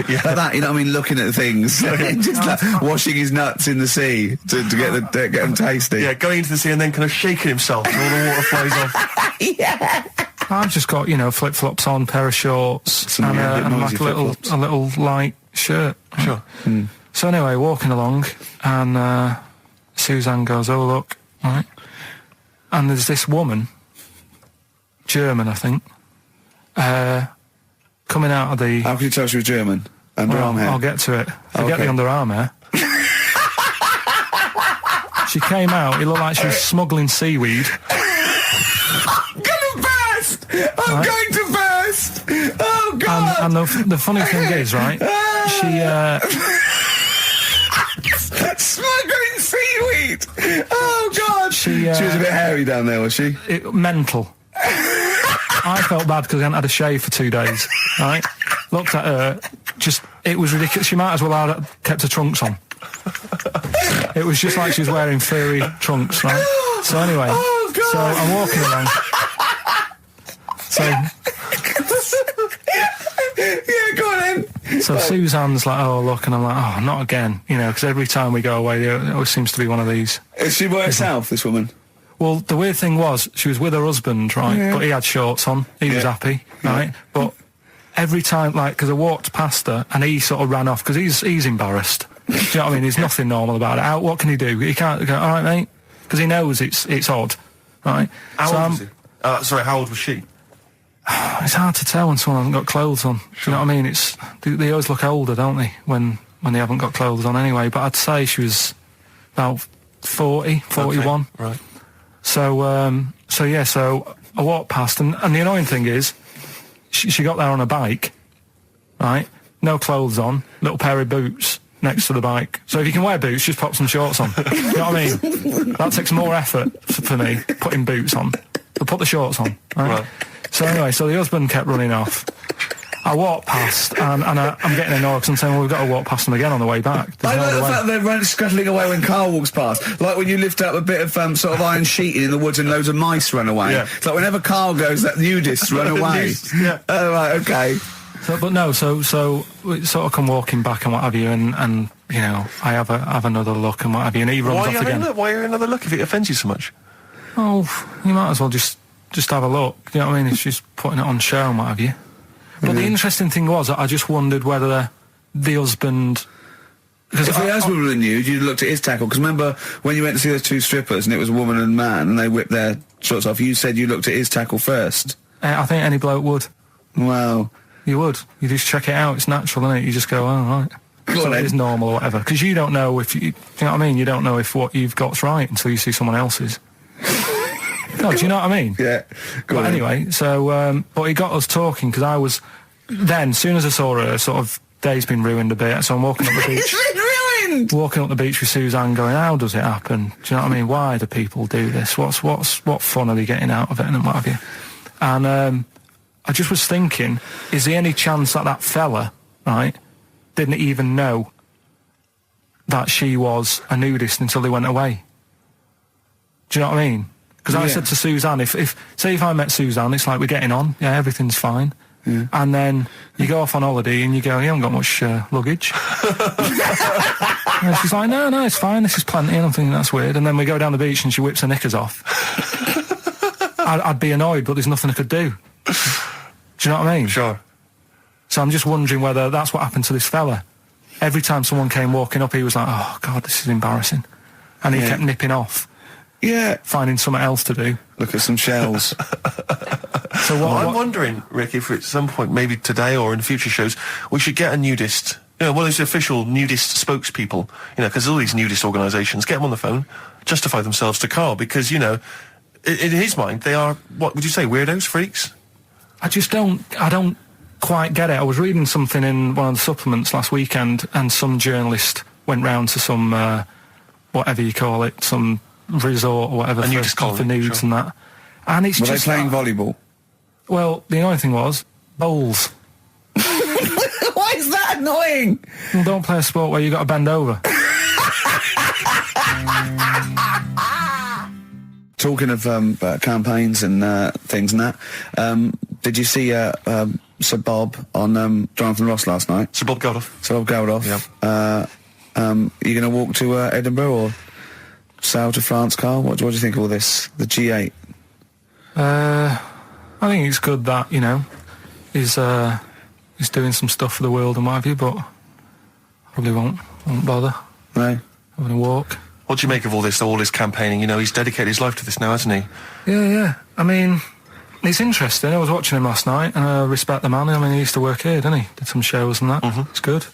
Yeah. like that, you know what I mean, looking at things. Just like washing his nuts in the sea to get them tasty. Yeah, going into the sea and then kind of shaking himself and all the water flows off. Yeah. I've just got, you know, flip-flops on, pair of shorts, Some and bit like noisy flip-flops. a little light shirt. Sure. So anyway, walking along, and Suzanne goes, "Oh look," right? And there's this woman, German, I think, coming out of the. How can you tell she was German? Underarm hair. I'll get to it. Forget Okay. the underarm hair. She came out. It looked like she was smuggling seaweed. I'm gonna burst! I'm going to burst! Oh God! And the funny thing is, right? Smuggling seaweed! Oh God! She was a bit hairy down there, was she? Mental. I felt bad because I hadn't had a shave for 2 days, right? Looked at her, it was ridiculous. She might as well have kept her trunks on. It was just like she was wearing furry trunks, right? So anyway, so I'm walking along. So, Yeah, go on then. so Suzanne's like, "Oh, look," and I'm like, "Oh, not again," you know, because every time we go away, there always seems to be one of these. Is she by herself, this woman? Well, the weird thing was, she was with her husband, right? Yeah. But he had shorts on. He was Yeah. happy, right? But every time, like, because I walked past her and he sort of ran off because he's embarrassed. Do you know what I mean? There's nothing normal about it. What can he do? He can't go, "All right, mate," because he knows it's odd, right? How old was he? Sorry, how old was she? It's hard to tell when someone hasn't got clothes on. Do you know what I mean? They always look older, don't they, when they haven't got clothes on anyway. But I'd say she was about 40, 41. Okay, right. So I walked past, and the annoying thing is, she got there on a bike, right? No clothes on, little pair of boots next to the bike. So if you can wear boots, just pop some shorts on. You know what I mean? That takes more effort for me, putting boots on. But put the shorts on, right? Right. So anyway, so the husband kept running off. I walked past, and I'm getting annoyed because I'm saying, well, we've got to walk past them again on the way back. There's I no like other the way. fact that they're scuttling away when Carl walks past. Like when you lift up a bit of sort of iron sheeting in the woods and loads of mice run away. Yeah. It's like whenever Carl goes, that nudists run away. Yeah. Oh, right, okay. So we sort of come walking back and what have you, and you know, I have another look and what have you, and he runs off again. Why are you another look if it offends you so much? Oh, you might as well just have a look. You know what I mean? If she's putting it on show and what have you. But the interesting thing was, I just wondered whether the husband. If the husband would have knew, you'd looked at his tackle. Because remember when you went to see those two strippers and it was a woman and man and they whipped their shorts off, you said you looked at his tackle first. I think any bloke would. Wow. You would. You just check it out. It's natural, isn't it? You just go, oh, right. Go So on it then. is normal or whatever. Because you don't know if you know what I mean? You don't know if what you've got's right until you see someone else's. No, do you know what I mean? Yeah. Go But on. anyway, so, but he got us talking because I was, then, as soon as I saw her, sort of, day's been ruined a bit, so I'm walking up the beach. It's been ruined! Walking up the beach with Suzanne going, how does it happen? Do you know what I mean? Why do people do this? What fun are they getting out of it and what have you? And, I just was thinking, is there any chance that that fella, right, didn't even know that she was a nudist until they went away? Do you know what I mean? Because I Yeah. said to Suzanne, if I met Suzanne, it's like we're getting on, yeah, everything's fine. Yeah. And then you go off on holiday and you go, you haven't got much luggage. And she's like, no, it's fine, this is plenty. And I'm thinking, that's weird. And then we go down the beach and she whips her knickers off. I'd be annoyed, but there's nothing I could do. Do you know what I mean? Sure. So I'm just wondering whether that's what happened to this fella. Every time someone came walking up, he was like, oh, God, this is embarrassing. And he Yeah. kept nipping off, Yeah. finding something else to do. Look at some shells. So I'm wondering, Rick, if at some point, maybe today or in future shows, we should get a nudist, you know, one of those official nudist spokespeople, you know, because all these nudist organisations, get them on the phone, justify themselves to Carl, because, you know, in his mind, they are, what would you say, weirdos, freaks? I don't quite get it. I was reading something in one of the supplements last weekend, and some journalist went round to some, whatever you call it, some resort or whatever A nudist for colony, nudes sure. and that. And it's Were they just playing volleyball? Well, the annoying thing was bowls. Why is that annoying? Well, don't play a sport where you got to bend over. Talking of campaigns and things and that, did you see Sir Bob on Jonathan Ross last night? Sir Bob Geldof. Sir Bob Geldof. Yeah. You going to walk to Edinburgh or sail to France, Carl? What do you think of all this? The G8? I think it's good that, you know, he's doing some stuff for the world and what have you, but probably won't bother No? having a walk. What do you make of all this campaigning? You know, he's dedicated his life to this now, hasn't he? Yeah. I mean, it's interesting. I was watching him last night, and I respect the man. I mean, he used to work here, didn't he? Did some shows and that. Mm-hmm. It's good.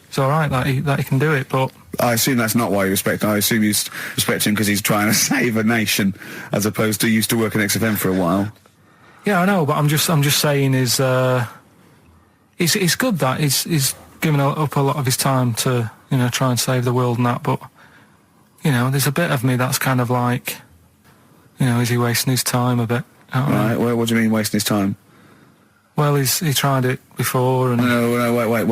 It's all right that he can do it, but I assume that's not why you respect him. I assume you respect him because he's trying to save a nation, as opposed to used to work in XFM for a while. yeah, I know. But I'm just saying is it's good that he's given up a lot of his time to, you know, try and save the world and that. But you know, there's a bit of me that's kind of like, you know, is he wasting his time a bit? You know what I mean? Right? Well, what do you mean wasting his time? Well, he tried it before, and No, wait.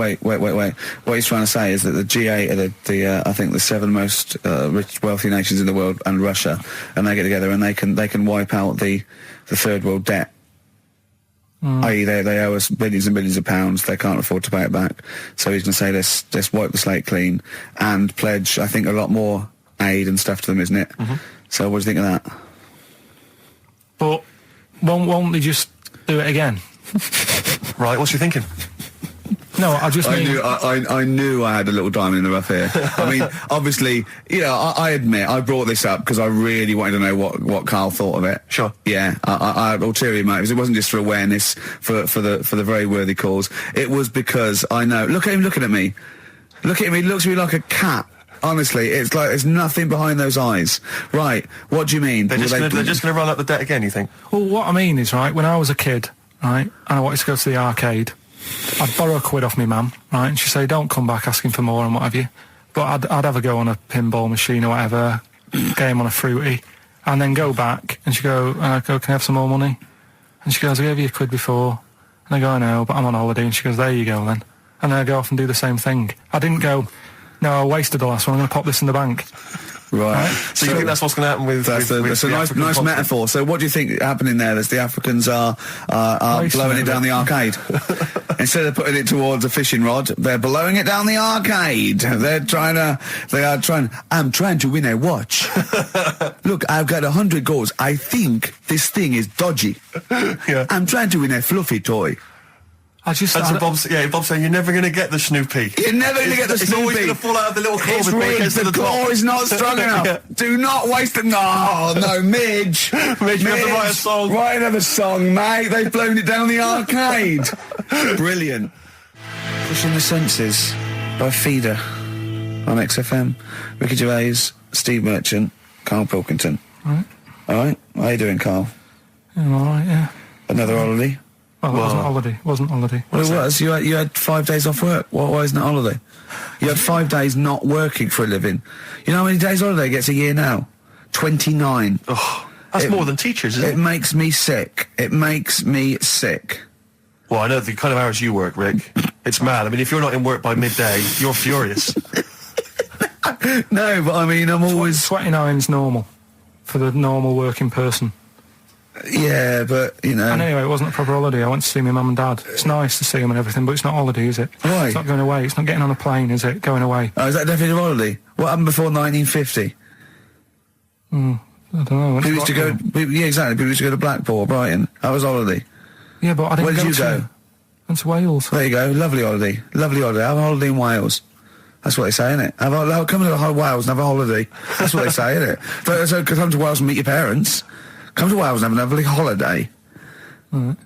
What he's trying to say is that the G8 are I think the 7 most rich, wealthy nations in the world, and Russia, and they get together and they can wipe out the third world debt. I.e., they owe us billions and billions of pounds. They can't afford to pay it back. So he's going to say, let's wipe the slate clean and pledge, I think, a lot more aid and stuff to them, isn't it? Mm-hmm. So what do you think of that? but won't they just do it again? Right, what's you thinking? No, I just mean. I knew I had a little diamond in the rough here. I mean, obviously, you know, I admit I brought this up because I really wanted to know what Carl thought of it. Sure. Yeah, I had ulterior motives. It wasn't just for awareness, for the very worthy cause. It was because I know. Look at him looking at me. Look at him. He looks at me like a cat. Honestly, it's like there's nothing behind those eyes. Right? What do you mean? They're just going to run up the debt again, you think? Well, what I mean is, right, when I was a kid, right, and I wanted to go to the arcade, I'd borrow £1 off my mum, right, and she'd say, don't come back asking for more and what have you. But I'd have a go on a pinball machine or whatever, game on a fruity, and then go back, and she'd go, can I have some more money? And she goes, I gave you £1 before. And And I go, I know, but I'm on holiday. And she goes, there you go then. And then I go off and do the same thing. I didn't go, no, I wasted the last one, I'm going to pop this in the bank. Right. So you think that's what's going to happen with... That's a the nice African nice continent? metaphor. So what do you think happening there is the Africans are blowing it down the arcade? Instead of putting it towards a fishing rod, they're blowing it down the arcade. They are trying, I'm trying to win a watch. Look, I've got 100 goals. I think this thing is dodgy. Yeah. I'm trying to win a fluffy toy. I just... And so Bob's saying, you're never going to get the Snoopy. You're never going to get the It's Snoopy. always going to fall out of the little claw It's before it rigged. gets to The the top. claw is not strong enough. Yeah. Do not waste it. No, Midge. Midge, you have to write a song. Write another song, mate. They've blown it down the arcade. Brilliant. Pushing the Senses by Feeder on XFM. Ricky Gervais, Steve Merchant, Karl Pilkington. Right. All right. How you doing, Karl? Yeah, I'm all right, yeah. Another holiday? Well, it wasn't holiday. It wasn't holiday. Well, it was. You had 5 days off work. Why isn't it holiday? You had 5 days not working for a living. You know how many days holiday gets a year now? 29. Oh, that's more than teachers, isn't it? It makes me sick. It makes me sick. Well, I know the kind of hours you work, Rick. It's mad. I mean, if you're not in work by midday, you're furious. No, but I mean, I'm always... 29's normal for the normal working person. Yeah, but, you know... And anyway, it wasn't a proper holiday. I went to see my mum and dad. It's nice to see them and everything, but it's not holiday, is it? Why? It's not going away. It's not getting on a plane, is it? Going away. Oh, is that definitely a holiday? What happened before 1950? I don't know. People used to go... Yeah, exactly. People used to go to Blackpool or Brighton. That was holiday. Yeah, but I didn't Where did go you to... go? Went to Wales. There you go. Lovely holiday. Lovely holiday. Have a holiday in Wales. That's what they say, innit? Come to Wales and have a holiday. That's what they say, innit? So come to Wales and meet your parents. Come to Wales and have a lovely holiday. Right.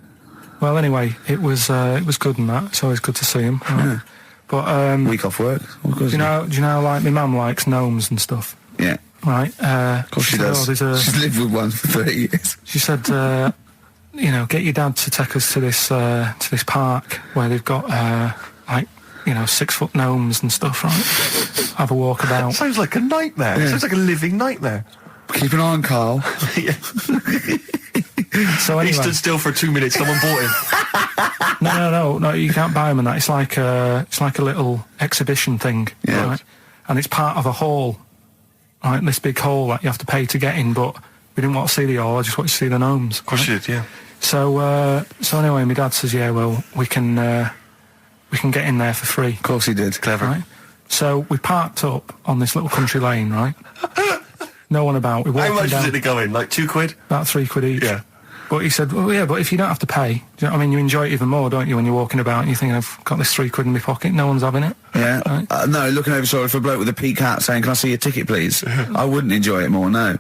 Well, anyway, it was good and that. It's always good to see him. Right? Yeah. But Week off work. do you know, like my mum likes gnomes and stuff, Yeah. right? Of course she does. She's lived with one for 30 years. She said, get your dad to take us to this park where they've got 6-foot gnomes and stuff, right? Have a walk about. Sounds like a nightmare. Yeah. Sounds like a living nightmare. Keep an eye on Karl. Yeah. So anyway, He stood still for 2 minutes. Someone bought him. No, you can't buy them and that. It's like a little exhibition thing, Yeah. right? And it's part of a hall, right? This big hall that you have to pay to get in, but we didn't want to see the hall. I just wanted to see the gnomes. Of course you did, yeah. So anyway, my dad says, yeah, well, we can get in there for free. Of course he did. Clever. Right? So we parked up on this little country lane, right? No one about. We walked How much down, was it to go in? Like £2? about £3 each. Yeah. But he said, well, yeah, but if you don't have to pay, do you know what I mean? You enjoy it even more, don't you, when you're walking about and you think, I've got this £3 in my pocket, no one's having it. Yeah. Right? No, looking over shoulder for a bloke with a peak hat saying, can I see your ticket, please? I wouldn't enjoy it more, no.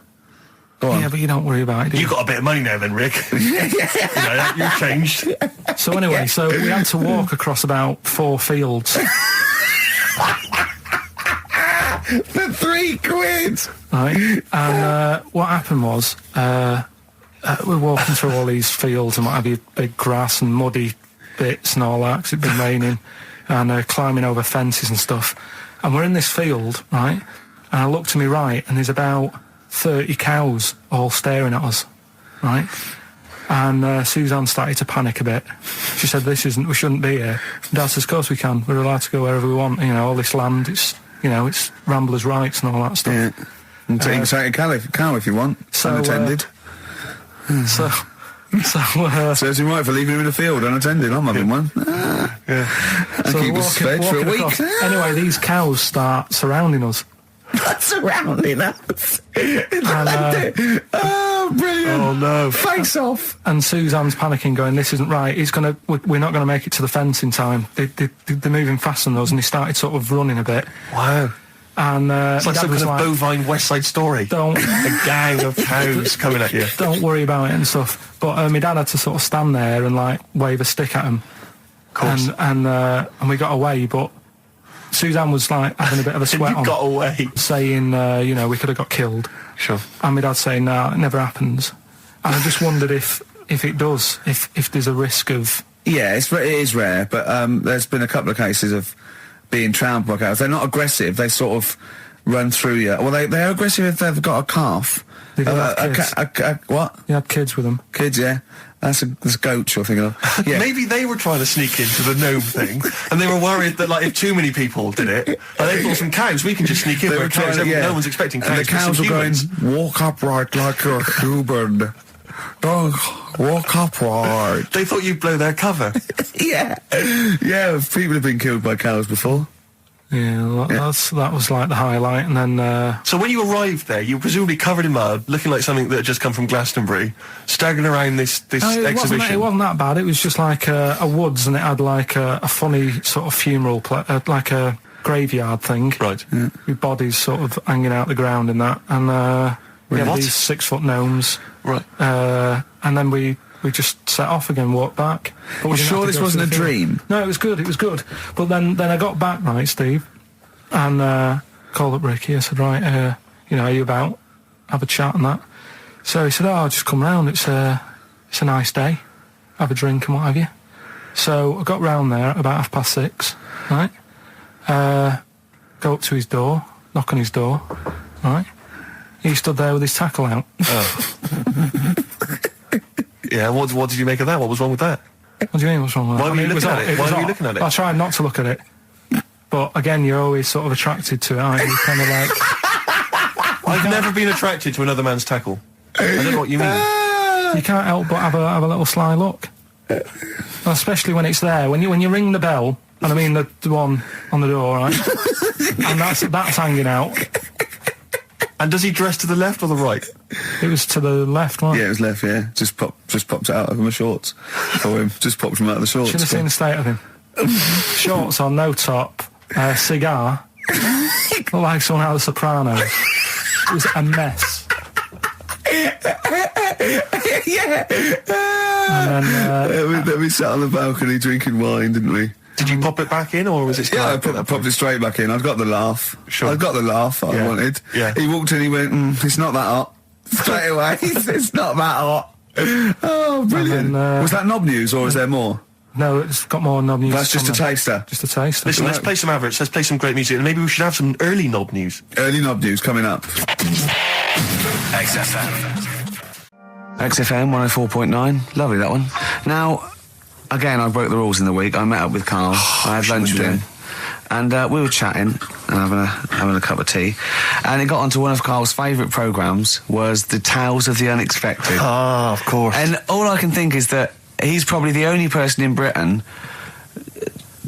Go on. Yeah, but you don't worry about it, do you? You got a bit of money now then, Rick. You've changed. So anyway, so we had to walk across about 4 fields. For £3? Right, and what happened was we're walking through all these fields and what have you, big grass and muddy bits and all that because it'd been raining, and climbing over fences and stuff. And we're in this field, right? And I look to my right, and there's about 30 cows all staring at us, right? And Suzanne started to panic a bit. She said, we shouldn't be here. Dad says, of course we can. We're allowed to go wherever we want. You know, all this land, it's ramblers' rights and all that stuff. Yeah. And take a cow if you want. So, unattended. So Serves him right for leaving him in the field unattended. I'm having one. And so keep us fed for a week. across. Anyway, these cows start surrounding us. Surrounding us. And, oh, brilliant. Oh, no. Face off. and Suzanne's panicking, going, "This isn't right. We're not going to make it to the fence in time. They're moving faster than us." And he started sort of running a bit. Wow. And It's like Dad some was kind of bovine West Side Story. Don't A gang of cows coming at you. don't worry about it and stuff. But my dad had to sort of stand there and like wave a stick at him. Of course. And we got away, but Suzanne was like having a bit of a sweat You on, got away. saying, we could have got killed. Sure. And my dad saying, "No, it never happens." And I just wondered if it does, if there's a risk of... Yeah, it is rare, but there's been a couple of cases of being trampled by cows. They're not aggressive. They sort of run through you. Well, they're aggressive if they've got a calf. They do have kids. What? He had kids with them. Kids, yeah. That's a goat you're thinking of. Yeah. Maybe they were trying to sneak into the gnome thing, and they were worried that, like, if too many people did it, they thought some cows, we can just sneak in. They Where were trying cows, to- yeah. no one's expecting cows. And the cows but were some going, humans. walk upright like you're human. Don't walk upright. They thought you'd blow their cover. Yeah. Yeah, people have been killed by cows before. Yeah, that was like the highlight, and then So when you arrived there, you were presumably covered in mud, looking like something that had just come from Glastonbury, staggering around this it exhibition. wasn't that bad. It was just like a woods, and it had like a funny sort of funeral, like a graveyard thing, Right. with bodies sort of hanging out the ground and that, and we had What? these 6-foot gnomes, Right. and then we just set off again, walked back. But we You didn't sure have to this go wasn't to a the field. dream? No, it was good. But then I got back, right, Steve, and called up Ricky. I said, right, are you about? Have a chat and that. So he said, I'll just come round. It's a nice day. Have a drink and what have you. So I got round there at about 6:30, right? Go up to his door, knock on his door, right? He stood there with his tackle out. Yeah, what did you make of that? What was wrong with that? What do you mean, what's wrong with that? Why were you it was looking at odd. it? Why was were you odd. looking at it? I tried not to look at it. But again, you're always sort of attracted to it, aren't you? Kind of like... I've never been attracted to another man's tackle. I don't know what you mean. You can't help but have a little sly look. Well, especially when it's there. When you ring the bell, and I mean the one on the door, right? And that's hanging out. And does he dress to the left or the right? It was to the left, right? Yeah, it was left, yeah. Just popped it out of my shorts for him. Just popped him out of the shorts. Should have seen the state of him. Shorts on, no top, cigar. Looked like someone out of The Sopranos. It was a mess. Yeah. And then we sat on the balcony drinking wine, didn't we? Did you pop it back in, or was it still Yeah, I out at that popped point? it straight back in. I got the laugh. Sure. I got the laugh I Yeah. wanted. Yeah. He walked in, he went, it's not that hot. Straight away, it's not that hot. Oh, brilliant. And then, was that knob news, or is there more? no, it's got more knob news. That's just a on there. taster. Just a taster. Listen, let's play some average. Let's play some great music, and maybe we should have some early knob news. Early knob news coming up. XFM 104.9. Lovely, that one. Now, again, I broke the rules in the week. I met up with Karl. I had lunch with him. And we were chatting and having a cup of tea. And it got onto one of Karl's favourite programmes, was the Tales of the Unexpected. Ah, of course. And all I can think is that he's probably the only person in Britain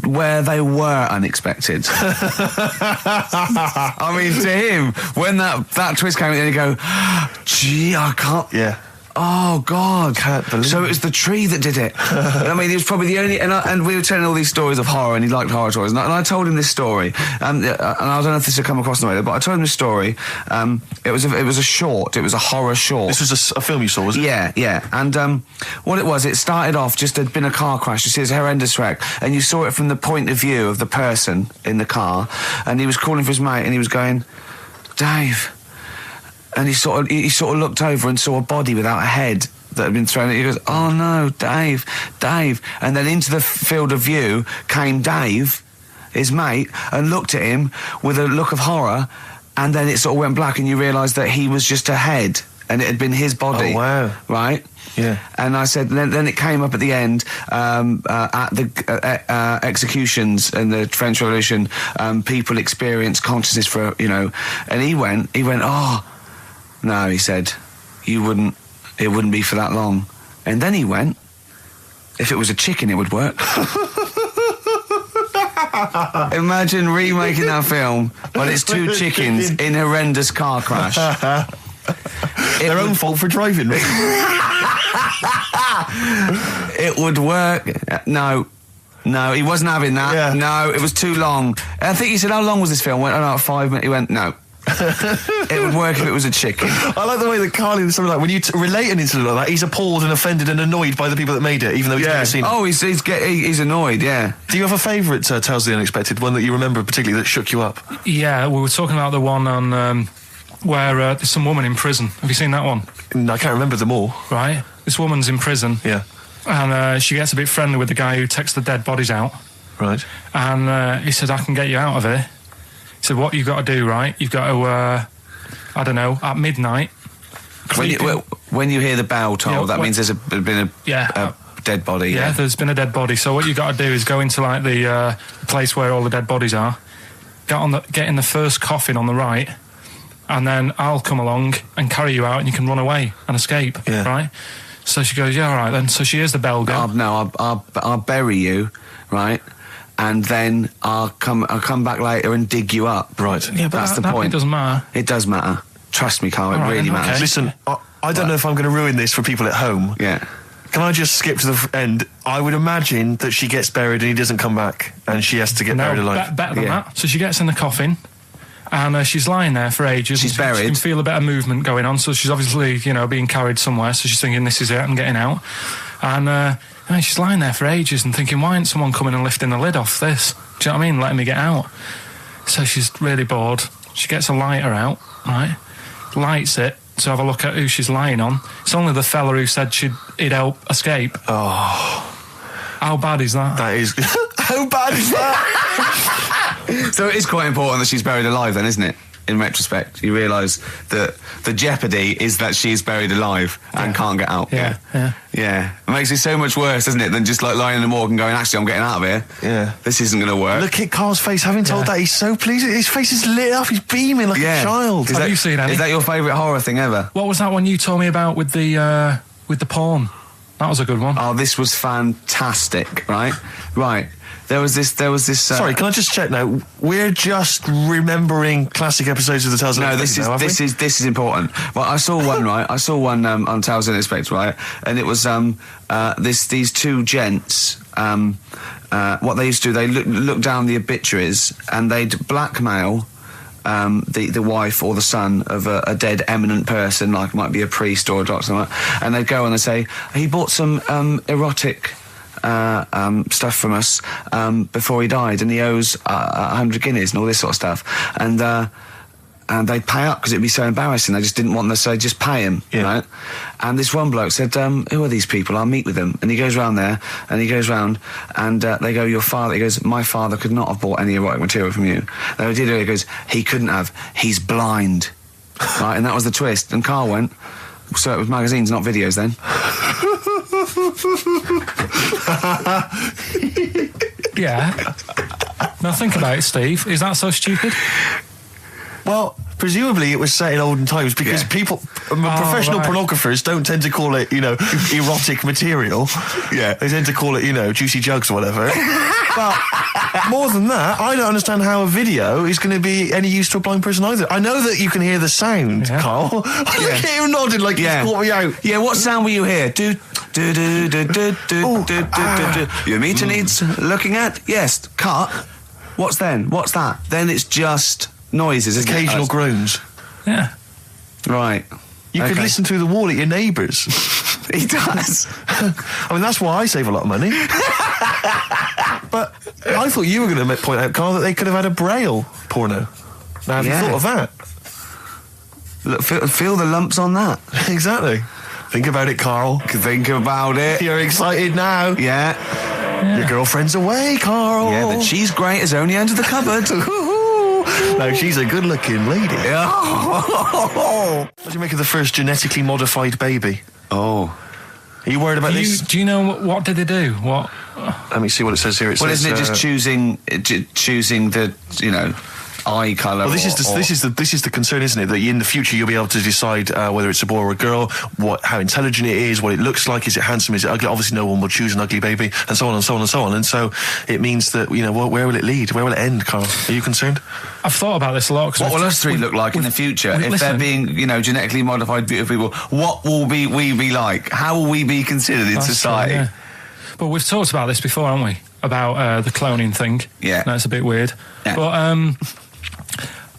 where they were unexpected. I mean, to him, when that twist came in, he'd go, gee, I can't... Yeah. Oh, God. Can't believe So it was the tree that did it. I mean, he was probably the only... And we were telling all these stories of horror, and he liked horror stories. And I told him this story. And I don't know if this had come across the way, but I told him this story. It was a short. It was a horror short. This was a film you saw, was it? Yeah. And what it was, it started off, just there'd been a car crash. You see, it's a horrendous wreck. And you saw it from the point of view of the person in the car. And he was calling for his mate, and he was going, Dave... And he sort of looked over and saw a body without a head that had been thrown. He goes, "Oh no, Dave!" And then into the field of view came Dave, his mate, and looked at him with a look of horror. And then it sort of went black, and you realised that he was just a head, and it had been his body. Oh, wow. Right? Yeah. And I said, then it came up at the end, at the executions in the French Revolution, people experience consciousness for, and he went, oh. No, he said, it wouldn't be for that long. And then he went, if it was a chicken, it would work. Imagine remaking that film, but it's two chickens in a horrendous car crash. Their own fault for driving. It would work. No, he wasn't having that. Yeah. No, it was too long. I think he said, how long was this film? I went, oh, no, 5 minutes. He went, no. It would work if it was a chicken. I like the way that Carly is something like, when you relate an incident like that, he's appalled and offended and annoyed by the people that made it, even though he's never seen it. Oh, he's annoyed, yeah. Do you have a favourite Tales of the Unexpected, one that you remember particularly that shook you up? Yeah, we were talking about the one on where there's some woman in prison. Have you seen that one? No, I can't remember them all. Right. This woman's in prison. Yeah. And she gets a bit friendly with the guy who takes the dead bodies out. Right. And he said, I can get you out of here. He said, what you've got to do, right? You've got to, I don't know, at midnight, When you hear the bell toll, that means there's been Yeah. a dead body. Yeah, there's been a dead body. So what you got to do is go into like the place where all the dead bodies are. Get in the first coffin on the right, and then I'll come along and carry you out, and you can run away and escape. Yeah. Right. So she goes, yeah, all right then. So she hears the bell go. I'll bury you, right? And then I'll come back later and dig you up. Right. Yeah, but that's the that point. It doesn't matter. It does matter. Trust me, Carl. It All right, really then, matters. okay. Listen, I don't know if I'm going to ruin this for people at home. Yeah. Can I just skip to the end? I would imagine that she gets buried and he doesn't come back, and she has to get buried alive. Better than Yeah. that. So she gets in the coffin, and she's lying there for ages. She's and buried. She can feel a bit of movement going on, so she's obviously, being carried somewhere. So she's thinking, this is it, I'm getting out. And she's lying there for ages and thinking, why isn't someone coming and lifting the lid off this? Do you know what I mean? Letting me get out. So she's really bored. She gets a lighter out, right? Lights it to have a look at who she's lying on. It's only the fella who said he'd help escape. Oh, How bad is that? that is... How bad is that? So it is quite important that she's buried alive, then, isn't it? In retrospect, you realise that the jeopardy is that she's buried alive and can't get out. Yeah. Yeah. It makes it so much worse, doesn't it, than just like lying in the morgue and going, actually, I'm getting out of here. Yeah. This isn't going to work. Look at Carl's face. Having told that, he's so pleased. His face is lit up. He's beaming like a child. Have you seen any? Is that your favourite horror thing ever? What was that one you told me about with the porn? That was a good one. Oh, this was fantastic, right? Right. There was this. Sorry, can I just check now? We're just remembering classic episodes of the Tales No, Unexpected this is important. Well, I saw one, right? I saw one on Tales Unexpected, right? And it was these two gents. What they used to do, they look down the obituaries and they'd blackmail the wife or the son of a dead eminent person, like might be a priest or a doctor, like that, and they'd go and they'd say, he bought some erotic stuff from us before he died, and he owes 100 guineas and all this sort of stuff, and they'd pay up because it'd be so embarrassing. They just didn't want them, so they'd just pay him, right? And this one bloke said, who are these people? I'll meet with them. And he goes round there, and he goes round, and they go, your father, he goes, my father could not have bought any erotic material from you. They did it, he goes, he couldn't have, he's blind. Right, and that was the twist. And Carl went, so it was magazines, not videos then. Yeah. Now think about it, Steve. Is that so stupid? Well, presumably it was set in olden times because people, professional pornographers don't tend to call it, erotic material. Yeah. They tend to call it, juicy jugs or whatever. But more than that, I don't understand how a video is going to be any use to a blind person either. I know that you can hear the sound, Carl. Look at him nodding like he's caught me out. Yeah, what sound will you hear? Do. Your meter needs looking at? Yes. Cut. What's then? What's that? Then it's just noises, isn't Occasional it? groans. Yeah. Right. You could listen through the wall at your neighbours. He does. I mean, that's why I save a lot of money. But I thought you were going to point out, Carl, that they could have had a Braille porno. Now, have you thought of that? Look, feel the lumps on that. Exactly. Think about it, Carl. Think about it. You're excited now. Yeah. Your girlfriend's away, Carl. Yeah, the cheese grate is only under the cupboard. No, she's a good-looking lady. What do you make of the first genetically modified baby? Oh. Are you worried about this? Do you know what did they do? What? Let me see what it says here. Well, isn't it just choosing the eye colour? Well, this is the concern, isn't it? That in the future you'll be able to decide whether it's a boy or a girl, how intelligent it is, what it looks like, is it handsome, is it ugly? Obviously, no one will choose an ugly baby, and so on and so on and so on. And so it means that where will it lead? Where will it end, Carl? Are you concerned? I've thought about this a lot. What will us three look like in the future if they're being, genetically modified beautiful people? What will we be like? How will we be considered in society? True, yeah. But we've talked about this before, haven't we? About the cloning thing. Yeah. That's a bit weird. Yeah. But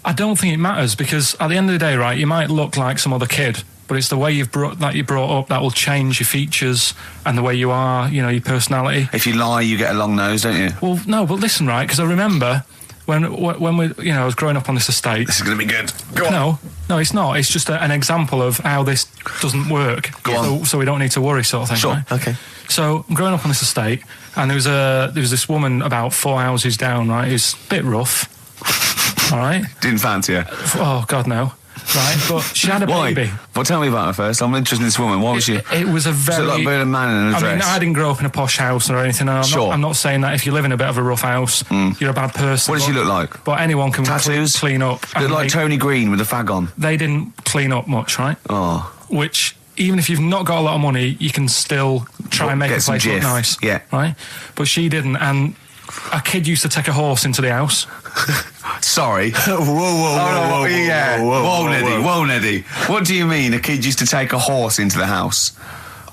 I don't think it matters, because at the end of the day, right, you might look like some other kid, but it's the way you're brought up that will change your features and the way you are, your personality. If you lie, you get a long nose, don't you? Well, no, but listen, right, because I remember when we, I was growing up on this estate. This is going to be good. Go on. No, it's not. It's just an example of how this doesn't work. Go on. So we don't need to worry, sort of thing. Sure. Right? Okay. So I'm growing up on this estate, and there was this woman about 4 houses down, right, who's a bit rough. All right. Didn't fancy her. Oh God, no. right? But she had a Why? baby. Well, tell me about her first. I'm interested in this woman. Why was she? It was a very... like being a man in a I dress. mean, I didn't grow up in a posh house or anything. And I'm not saying that if you live in a bit of a rough house, you're a bad person. What does she look like? But anyone can Tattoos? clean up. Look like Tony Green with a fag on. They didn't clean up much, right? Oh. Which, even if you've not got a lot of money, you can still try and make Get a some place look jiff. nice. Yeah. Right? But she didn't. And a kid used to take a horse into the house. Sorry. Whoa, Yeah. Whoa, Neddy. What do you mean a kid used to take a horse into the house?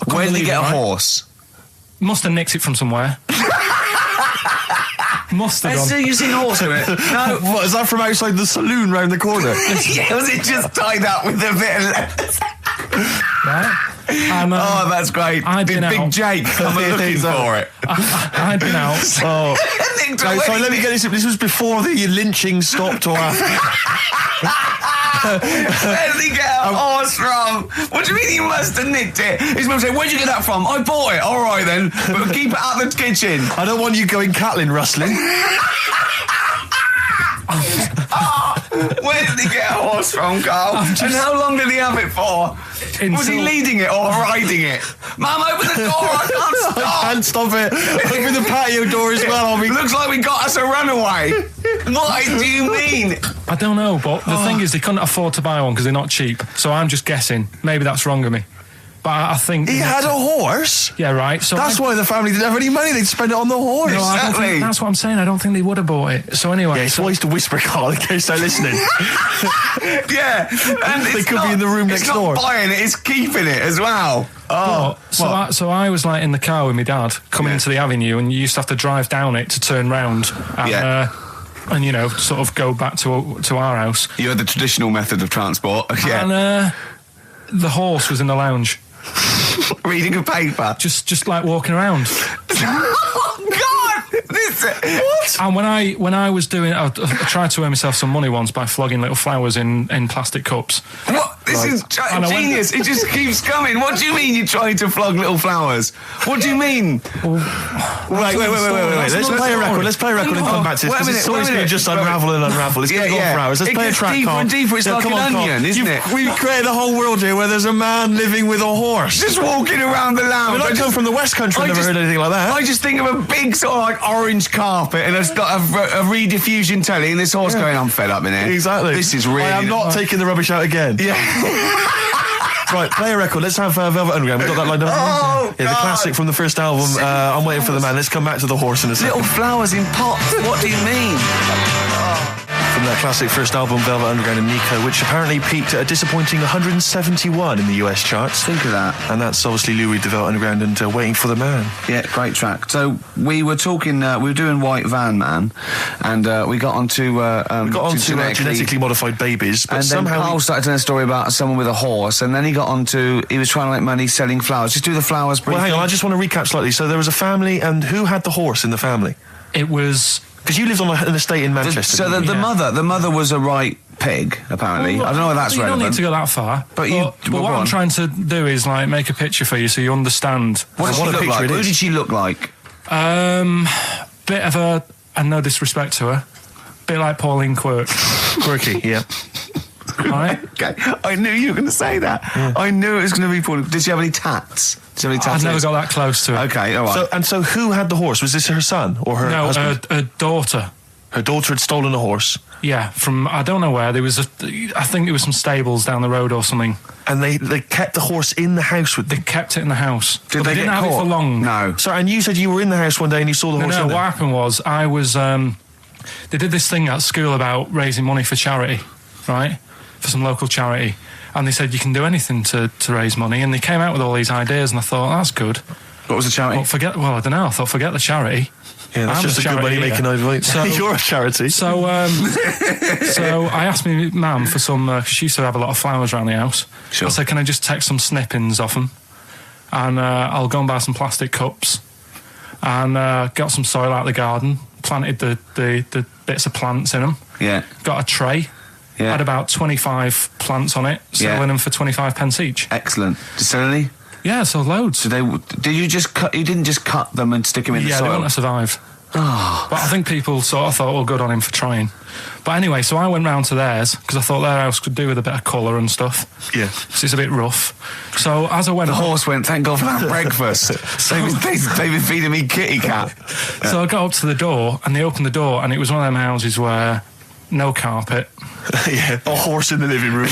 Where did he believe get it, a right? horse? Must have nicked it from somewhere. Must have gone. You seen a horse in it? No. What, is that from outside the saloon round the corner? Yeah, was it just tied up with a bit of leather? Right? And, Oh, that's great. I'd Did been Big out. Jake come looking for it? I'd been out. Oh. Sorry, let me get this. This was before the lynching stopped or after. Where did he get a horse from? What do you mean he must have nicked it? His mum said, where'd you get that from? I bought it. All right then, but keep it out of the kitchen. I don't want you going Catlin rustling. Where did he get a horse from, Carl? And how long did he have it for? Was he leading it or riding it? Mum, open the door, I can't stop. I can't stop it. Open the patio door as well. Looks like we got us a runaway. What do you mean? I don't know, but the thing is, they couldn't afford to buy one because they're not cheap. So I'm just guessing. Maybe that's wrong of me. But I think... He had a horse? Yeah, right. So That's why the family didn't have any money. They'd spend it on the horse. No, I don't Exactly. think, that's what I'm saying. I don't think they would have bought it. So anyway... Yeah, it's wise to whisper, Carl, in case they're listening. Yeah. And They it's could be in the room next It's door. not buying it, it's keeping it as well. Oh, so I was like in the car with my dad coming into the avenue, and you used to have to drive down it to turn round and, and you know, sort of go back to our house. You had the traditional method of transport. Yeah. And the horse was in the lounge, Reading a paper. just like walking around. Oh, God! What? And when I was doing, I tried to earn myself some money once by flogging little flowers in plastic cups. What? This is And I went- genius. It just keeps coming. What do you mean you're trying to flog little flowers? What do you mean? Wait. Let's play a record. Let's play a record and come back to this. Wait a Because minute, the story's wait a going to minute. just unravel and unravel. It's going to go on for hours. Let's It play a gets track, deeper Carl. and deeper. It's like come an on, Carl. onion, isn't it? We've created a whole world here where there's a man living with a horse. Just walking around the lounge. I come from the West Country. I've never heard anything like that. I just think of a big sort of like orange carpet and it's got a rediffusion telly and this horse going, I'm fed up in here. Exactly. This is really... I am not taking the rubbish out again. Yeah. Right, play a record. Let's have Velvet Underground. We've got that lined up. Oh, yeah, the God. classic from the first album. I'm waiting for the man. Let's come back to the horse in a second. Little flowers in pots. What do you mean? From that classic first album, Velvet Underground and Nico, which apparently peaked at a disappointing 171 in the US charts. Think of that. And that's obviously Lou Reed, the Velvet Underground, and Waiting for the Man. Yeah, great track. So we were talking, we were doing White Van Man, and we got onto... We got on to genetically modified babies, but and then somehow... Carl started telling a story about someone with a horse, and then he got on to... He was trying to make money selling flowers. Just do the flowers briefly. Well, hang on, I just want to recap slightly. So there was a family, and who had the horse in the family? It was... Because you lived on an estate in Manchester. So didn't you? the mother was a right pig, apparently. I don't know whether that's you relevant. don't need to go that far. But what go I'm on. trying to do is like make a picture for you so you understand. What did she What a look picture like? it Who is. did she look like? Bit of a, and no disrespect to her, bit like Pauline Quirk. Quirky, yeah. Right? Okay, I knew you were going to say that. Yeah. I knew it was going to be Pauline. Did she have any tats? Did she have any tattoos? I've never got that close to it. Okay, all right. So who had the horse? Was this her son or her No, husband? her daughter. Her daughter had stolen a horse. Yeah, from I don't know where. There was I think it was some stables down the road or something. And they kept the horse in the house with They them. kept it in the house. Did But they didn't get have caught? it for long. No. Sorry, and you said you were in the house one day and you saw the horse No, in what there. happened was I was they did this thing at school about raising money for charity, right? For some local charity. And they said you can do anything to raise money, and they came out with all these ideas and I thought, that's good. What was the charity? Well, I don't know, I thought forget the charity. Yeah, that's I'm just a good charity money making here. idea. So- You're a charity. So so I asked my mum for some, because she used to have a lot of flowers around the house. Sure. I said, can I just take some snippings off them? And I'll go and buy some plastic cups. And got some soil out of the garden, planted the bits of plants in them. Yeah. Got a tray. Yeah. Had about 25 plants on it, selling them for 25 pence each. Excellent. Did you sell any? Yeah, so loads. Did you just cut? You didn't just cut them and stick them in the Yeah, soil. they wouldn't have survived. Oh. But I think people sort of thought, well, good on him for trying. But anyway, so I went round to theirs because I thought their house could do with a bit of colour and stuff. Yeah. So it's a bit rough. So as I went... The horse went, thank God for that breakfast. They've been feeding me kitty cat. So I got up to the door and they opened the door and it was one of them houses where no carpet. Yeah, a horse in the living room.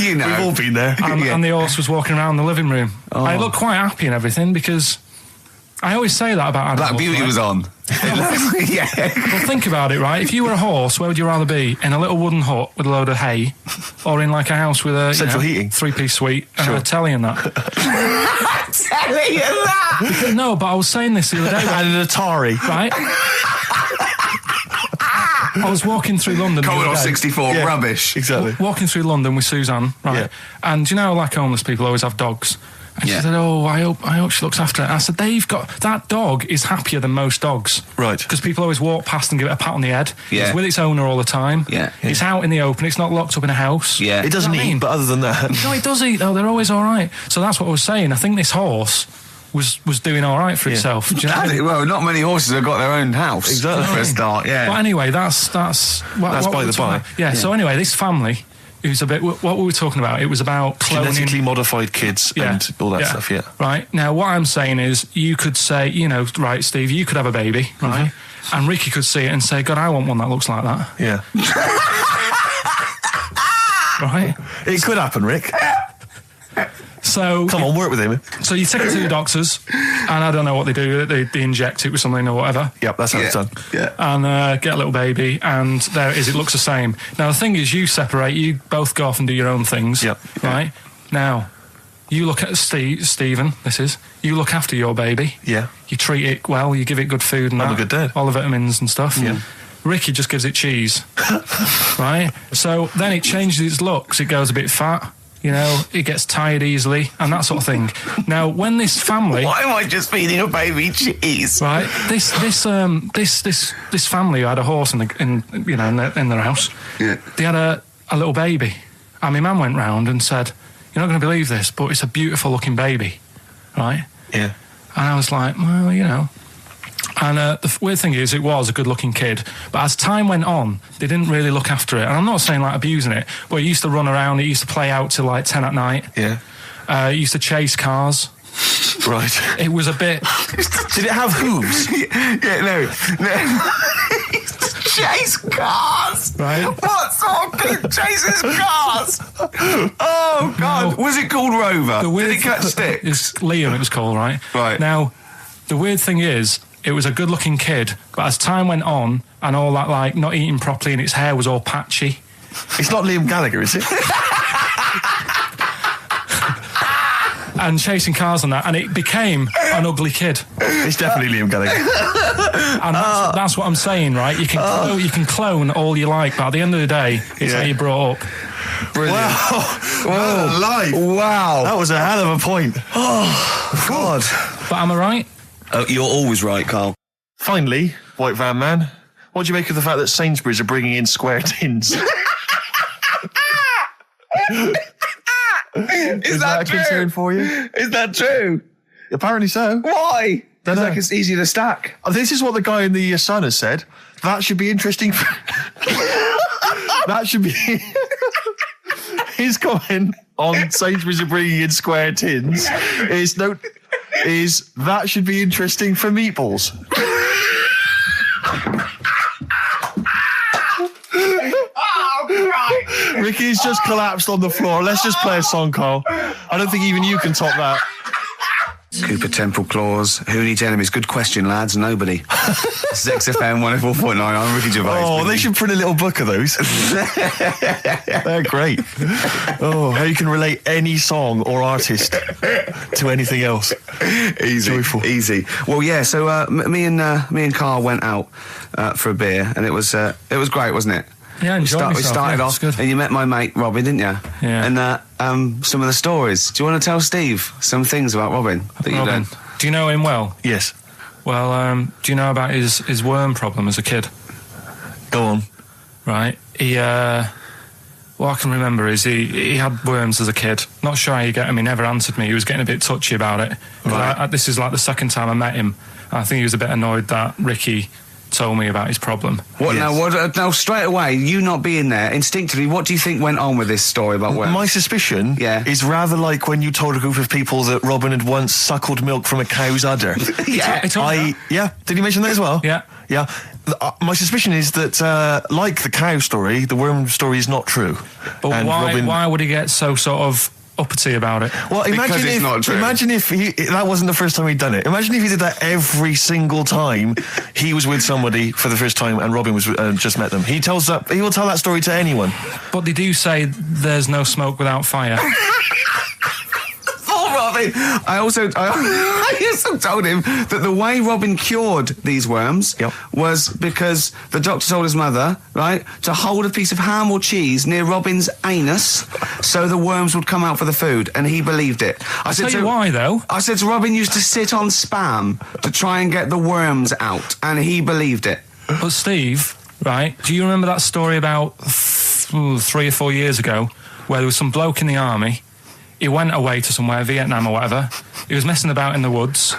You know. We've all been there. And the horse was walking around the living room. Oh. I looked quite happy and everything because I always say that about animals. Black Beauty right? was on. Yeah. Well, think about it, right? If you were a horse, where would you rather be? In a little wooden hut with a load of hay, or in like a house with a Central heating. 3-piece suite and a telly and that? Telling you that. No, but I was saying this the other day. And an Atari. Right? I was walking through London. Commodore 64, Yeah. rubbish. Exactly. Walking through London with Suzanne, right? Yeah. And you know, like homeless people always have dogs. And Yeah. she said, "Oh, I hope she looks after it." I said, that dog is happier than most dogs, Right. Because people always walk past and give it a pat on the head. Yeah. It's with its owner all the time. Yeah. It's out in the open. It's not locked up in a house. Yeah. It doesn't You know what I eat, mean? but other than that... No, it does eat though. They're always all right. So that's what I was saying. I think this horse was doing all right for itself. Do you know what I mean? Well, not many horses have got their own house. Exactly. For a start, yeah. But anyway, that's That's what by we the were talking by. about. Yeah. So anyway, this family, who's a bit. What we were talking about, it was about cloning. Genetically modified kids and all that stuff, yeah. Right. Now, what I'm saying is, you could say, you know, right, Steve, you could have a baby, right? And Ricky could see it and say, God, I want one that looks like that. Yeah. Right? It could happen, Rick. So Come on, work with him. So you take it to the doctors, and I don't know what they do. They inject it with something or whatever. Yep, that's how it's done. Yeah. And get a little baby, and there it is. It looks the same. Now the thing is, you separate. You both go off and do your own things. Yep. Right. Now, you look at Stephen. You look after your baby. Yeah. You treat it well. You give it good food and I'm a that, good dad. all the vitamins and stuff. Yeah. Ricky just gives it cheese. Right. So then it changes its looks. It goes a bit fat. You know, it gets tired easily and that sort of thing. Now, when this family, Why am I just feeding a baby cheese? right? This family who had a horse in their house. Yeah. They had a little baby, and my mum went round and said, "You're not going to believe this, but it's a beautiful looking baby," right? Yeah. And I was like, well, you know. And the weird thing is, it was a good-looking kid. But as time went on, they didn't really look after it. And I'm not saying, like, abusing it, but it used to run around. It used to play out till, like, 10 at night. Yeah. It used to chase cars. Right. It was a bit... Did it have hooves? Yeah, no. Chase cars. Right. What sort of kid chases cars? Oh God! No. Was it called Rover? The Did weird it catch sticks? It's Liam, it was called, right? Right. Now, the weird thing is, it was a good-looking kid, but as time went on, and all that, like, not eating properly, and its hair was all patchy. It's not Liam Gallagher, is it? And chasing cars and that, and it became an ugly kid. It's definitely Liam Gallagher. And that's what I'm saying, right? You can clone all you like, but at the end of the day, it's Yeah. how you brought up. Brilliant. Wow. Live. Wow. That was a hell of a point. God. But am I right? Oh, you're always right, Carl. Finally, White Van Man, what do you make of the fact that Sainsbury's are bringing in square tins? Is that a concern true? for you? Is that true? Apparently so. Why? Don't It's know. like it's easy to stack. This is what the guy in the Sun has said. That should be interesting. That should be his comment on Sainsbury's are bringing in square tins. Is that should be interesting for meatballs. Ricky's just collapsed on the floor. Let's just play a song, Carl. I don't think even you can top that. Cooper Temple Claws. Who needs enemies? Good question, lads. Nobody. This is XFM 104.9. I'm Ricky Gervais. Oh, they should print a little book of those. They're great. Oh, how you can relate any song or artist to anything else. Easy, Joyful. easy. Well, yeah. So me and Carl went out for a beer, and it was great, wasn't it? Yeah, I enjoyed We myself. started Yeah, off, it's good. and you met my mate Robin, didn't you? Yeah. And some of the stories. Do you want to tell Steve some things about Robin that you Robin, learned? do you know him well? Yes. Well, do you know about his worm problem as a kid? Go on. Right. What I can remember is he had worms as a kid. Not sure how you get him. He never answered me. He was getting a bit touchy about it. Right. This is like the second time I met him. I think he was a bit annoyed that Ricky told me about his problem. What? Yes. No, straight away, you not being there, instinctively, what do you think went on with this story about worms? My suspicion is rather like when you told a group of people that Robin had once suckled milk from a cow's udder. Did he mention that as well? Yeah. My suspicion is that, like the cow story, the worm story is not true. But And why would he get so sort of uppity about it? Well, Because it's not true. Imagine if that wasn't the first time he'd done it. Imagine if he did that every single time he was with somebody for the first time and Robin was just met them. He will tell that story to anyone. But they do say there's no smoke without fire. Robin. I also told him that the way Robin cured these worms was because the doctor told his mother, right, to hold a piece of ham or cheese near Robin's anus so the worms would come out for the food, and he believed it. I'll tell you why, though. I said to Robin used to sit on spam to try and get the worms out, and he believed it. But Steve, right, do you remember that story about 3 or 4 years ago where there was some bloke in the army? He went away to somewhere, Vietnam or whatever. He was messing about in the woods.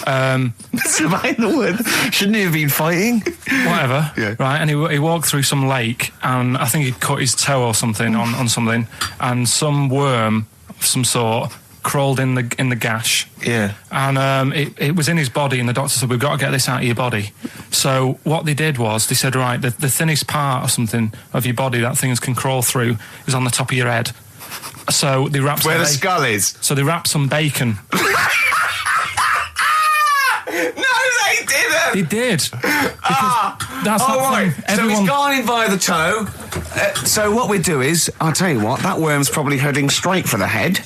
Messing about in the woods? Shouldn't he have been fighting? Whatever. Yeah. Right, and he walked through some lake, and I think he'd cut his toe or something on something, and some worm of some sort crawled in the gash. Yeah. And it was in his body, and the doctor said, we've got to get this out of your body. So what they did was, they said, right, the thinnest part or something of your body that things can crawl through is on the top of your head. So they wrapped Where the skull is. So they wrapped some bacon. No, they didn't. They did. That's right. thing. So he's gone in via the toe. So what we do is, I'll tell you what, that worm's probably heading straight for the head.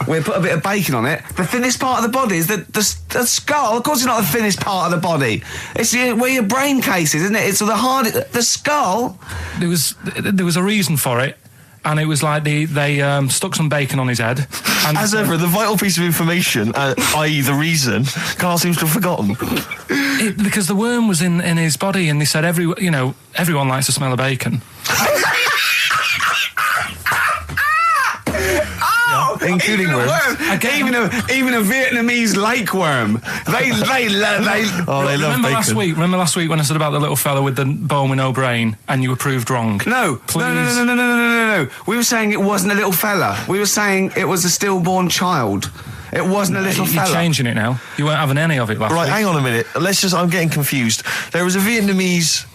We'll put a bit of bacon on it. The thinnest part of the body is the skull. Of course it's not the thinnest part of the body. It's where your brain case is, isn't it? It's the skull. There was a reason for it. And it was like they stuck some bacon on his head. And as ever, the vital piece of information, i.e. the reason, Carl seems to have forgotten. Because the worm was in his body, and they said everyone likes the smell of bacon. Including worms. Even a Vietnamese lake worm. They love bacon. Remember last week when I said about the little fella with the bone with no brain, and you were proved wrong? No. We were saying it wasn't a little fella. We were saying it was a stillborn child. It wasn't a little fella. You're changing it now. You weren't having any of it last week. Right, hang on a minute. I'm getting confused. There was a Vietnamese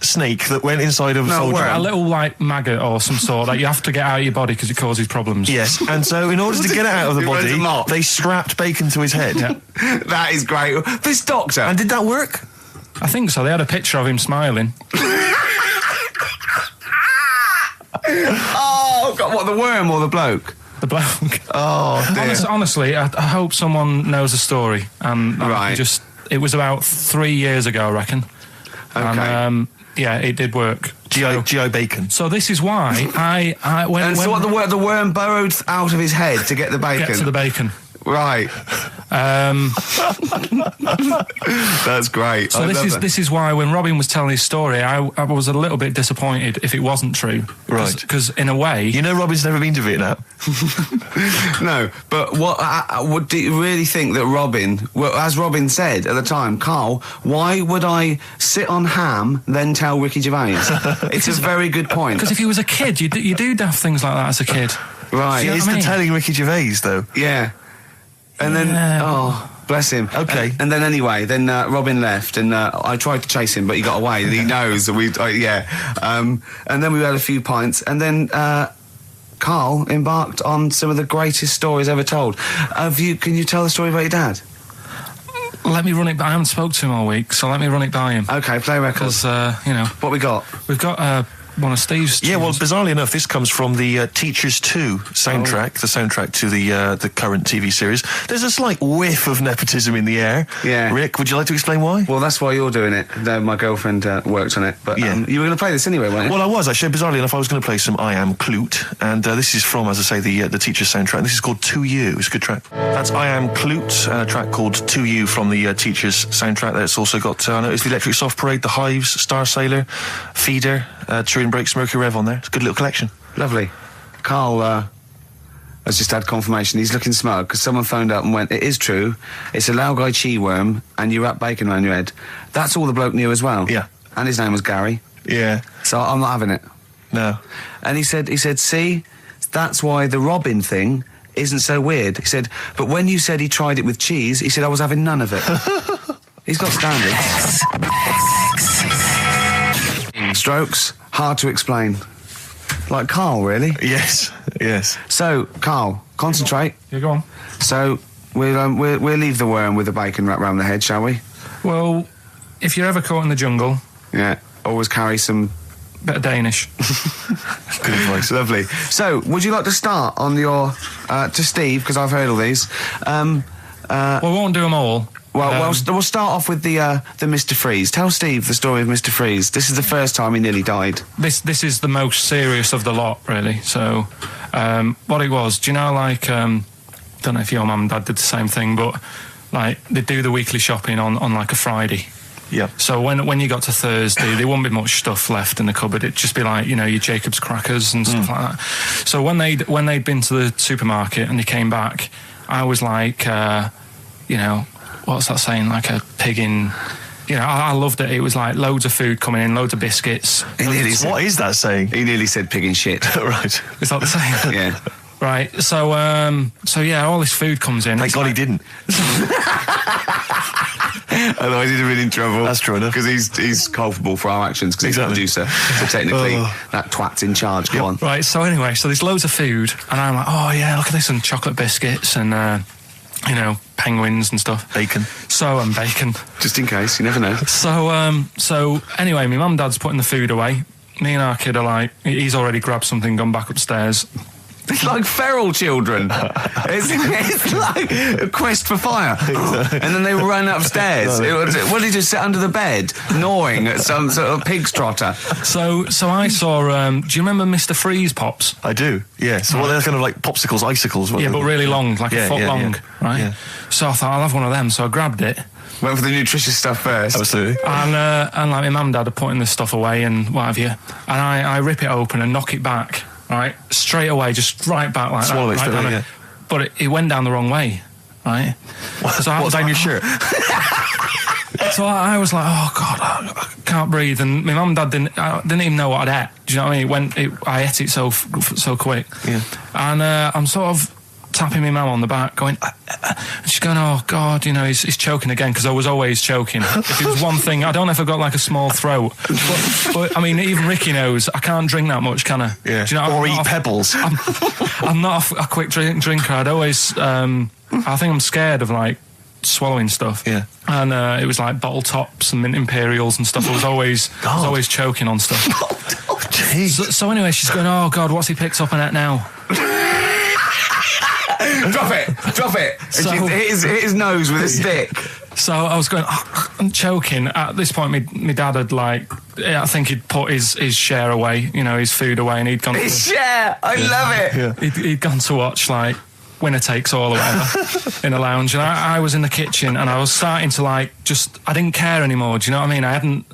snake that went inside of a soldier. A little, like, maggot or some sort that you have to get out of your body because it causes problems. Yes, and so in order to get it out of the body, they strapped bacon to his head. Yeah. That is great. This doctor. And did that work? I think so. They had a picture of him smiling. Oh, God, what, the worm or the bloke? The bloke. Oh, dear. Honestly, I hope someone knows the story. Right. It was about 3 years ago, I reckon. Okay. And, it did work. G.I. Bacon. So this is why the worm burrowed out of his head to get the bacon? Get to the bacon. Right. That's great. So this is why when Robin was telling his story, I was a little bit disappointed if it wasn't true. Right. Because in a way, Robin's never been to Vietnam. No, but what do you really think that Robin? Well, as Robin said at the time, Carl, why would I sit on ham then tell Ricky Gervais? It's a very good point. Because if he was a kid, you do daft things like that as a kid. Right. He is telling Ricky Gervais though. Yeah. And then, bless him. Okay. And then anyway, Robin left, and I tried to chase him, but he got away. He knows. And then we had a few pints, and then Carl embarked on some of the greatest stories ever told. Can you tell the story about your dad? Let me run it by. I haven't spoke to him all week, so let me run it by him. Okay, play records. Because what we got? We've got one of Steve's tunes. Yeah, well, bizarrely enough, this comes from the Teachers 2 soundtrack, the soundtrack to the current TV series. There's a slight whiff of nepotism in the air. Yeah. Rick, would you like to explain why? Well, that's why you're doing it. My girlfriend worked on it. But you were going to play this anyway, weren't you? Well, I was, actually. Bizarrely enough, I was going to play some I Am Clute, and this is from, as I say, the Teachers soundtrack. This is called To You. It's a good track. That's I Am Clute, a track called To You from the Teachers soundtrack. That's also got, I noticed, the Electric Soft Parade, The Hives, Star Sailor, Feeder, Turin Breaks, Mercury Rev on there. It's a good little collection. Lovely. Carl, has just had confirmation. He's looking smug because someone phoned up and went, "It is true. It's a Laogai chi worm, and you wrap bacon around your head." That's all the bloke knew as well. Yeah. And his name was Gary. Yeah. So I'm not having it. No. And he said, see, that's why the Robin thing isn't so weird. He said, but when you said he tried it with cheese, he said I was having none of it. He's got standards. Strokes, hard to explain. Like Carl, really. Yes. Yes. So, Carl, concentrate. Yeah, go on. So, we'll leave the worm with the bacon wrapped round the head, shall we? Well, if you're ever caught in the jungle, Yeah. Always carry some... bit of Danish. Good advice. Lovely. So, would you like to start on your... to Steve, because I've heard all these. Well, we won't do them all. Well, we'll start off with the Mr. Freeze. Tell Steve the story of Mr. Freeze. This is the first time he nearly died. This is the most serious of the lot, really. So, what it was, do you know, like, don't know if your mum and dad did the same thing, but, like, they do the weekly shopping on like, a Friday. Yeah. So when you got to Thursday, there wouldn't be much stuff left in the cupboard. It'd just be like, you know, your Jacob's crackers and stuff like that. So when they'd been to the supermarket and they came back, I was like, you know, what's that saying? Like a pig in... You know, I loved it. It was like loads of food coming in, loads of biscuits. What is that saying? He nearly said pig in shit. Right. Is that the saying? Yeah. Right. So yeah, all this food comes in. Thank God he didn't. Otherwise he'd have been in trouble. That's true enough. Because he's culpable for our actions because Exactly. he's the producer. So technically, that twat's in charge. Go on. Right. So anyway, so there's loads of food, and I'm like, oh yeah, look at this, and chocolate biscuits, and you know, penguins and stuff. Bacon. And bacon. Just in case, you never know. So anyway, my mum and dad's putting the food away. Me and our kid are like, he's already grabbed something, gone back upstairs. It's like feral children. it's like a quest for fire. And then they were running upstairs. What did he just sit under the bed, gnawing at some sort of pig's trotter? So I saw, do you remember Mr. Freeze Pops? I do, yeah. So they're kind of like popsicles, icicles. Yeah, but really long, like a foot long, right? Yeah. So I thought, I'll have one of them. So I grabbed it. Went for the nutritious stuff first. Absolutely. And like my mum and dad are putting this stuff away and what have you. And I rip it open and knock it back, right? Straight away, just right back like Swallow that. it straight away, yeah. But it went down the wrong way, right? So What, down your shirt? So I was like, oh God, I can't breathe. And my mum and dad didn't even know what I'd ate. Do you know what I mean? I ate it so quick. Yeah. And I'm sort of tapping my mum on the back, going, and she's going, oh God, you know, he's choking again, because I was always choking. If it was one thing, I don't know if I've got like a small throat, but I mean, even Ricky knows I can't drink that much, can I? Yeah. Do you know, or eat pebbles. I'm not a quick drinker. I'd always, I think I'm scared of like swallowing stuff. Yeah. And it was like bottle tops and mint imperials and stuff. I was always choking on stuff. Oh, jeez. So anyway, she's going, oh God, what's he picked up on it now? Drop it. So- And she hit his nose with a stick. So I was going, I'm choking. At this point, my dad had I think he'd put his share away, you know, his food away, and he'd gone. His share. I love it. Yeah. He'd gone to watch like Winner Takes All or whatever in a lounge, and I was in the kitchen, and I was starting to I didn't care anymore. Do you know what I mean?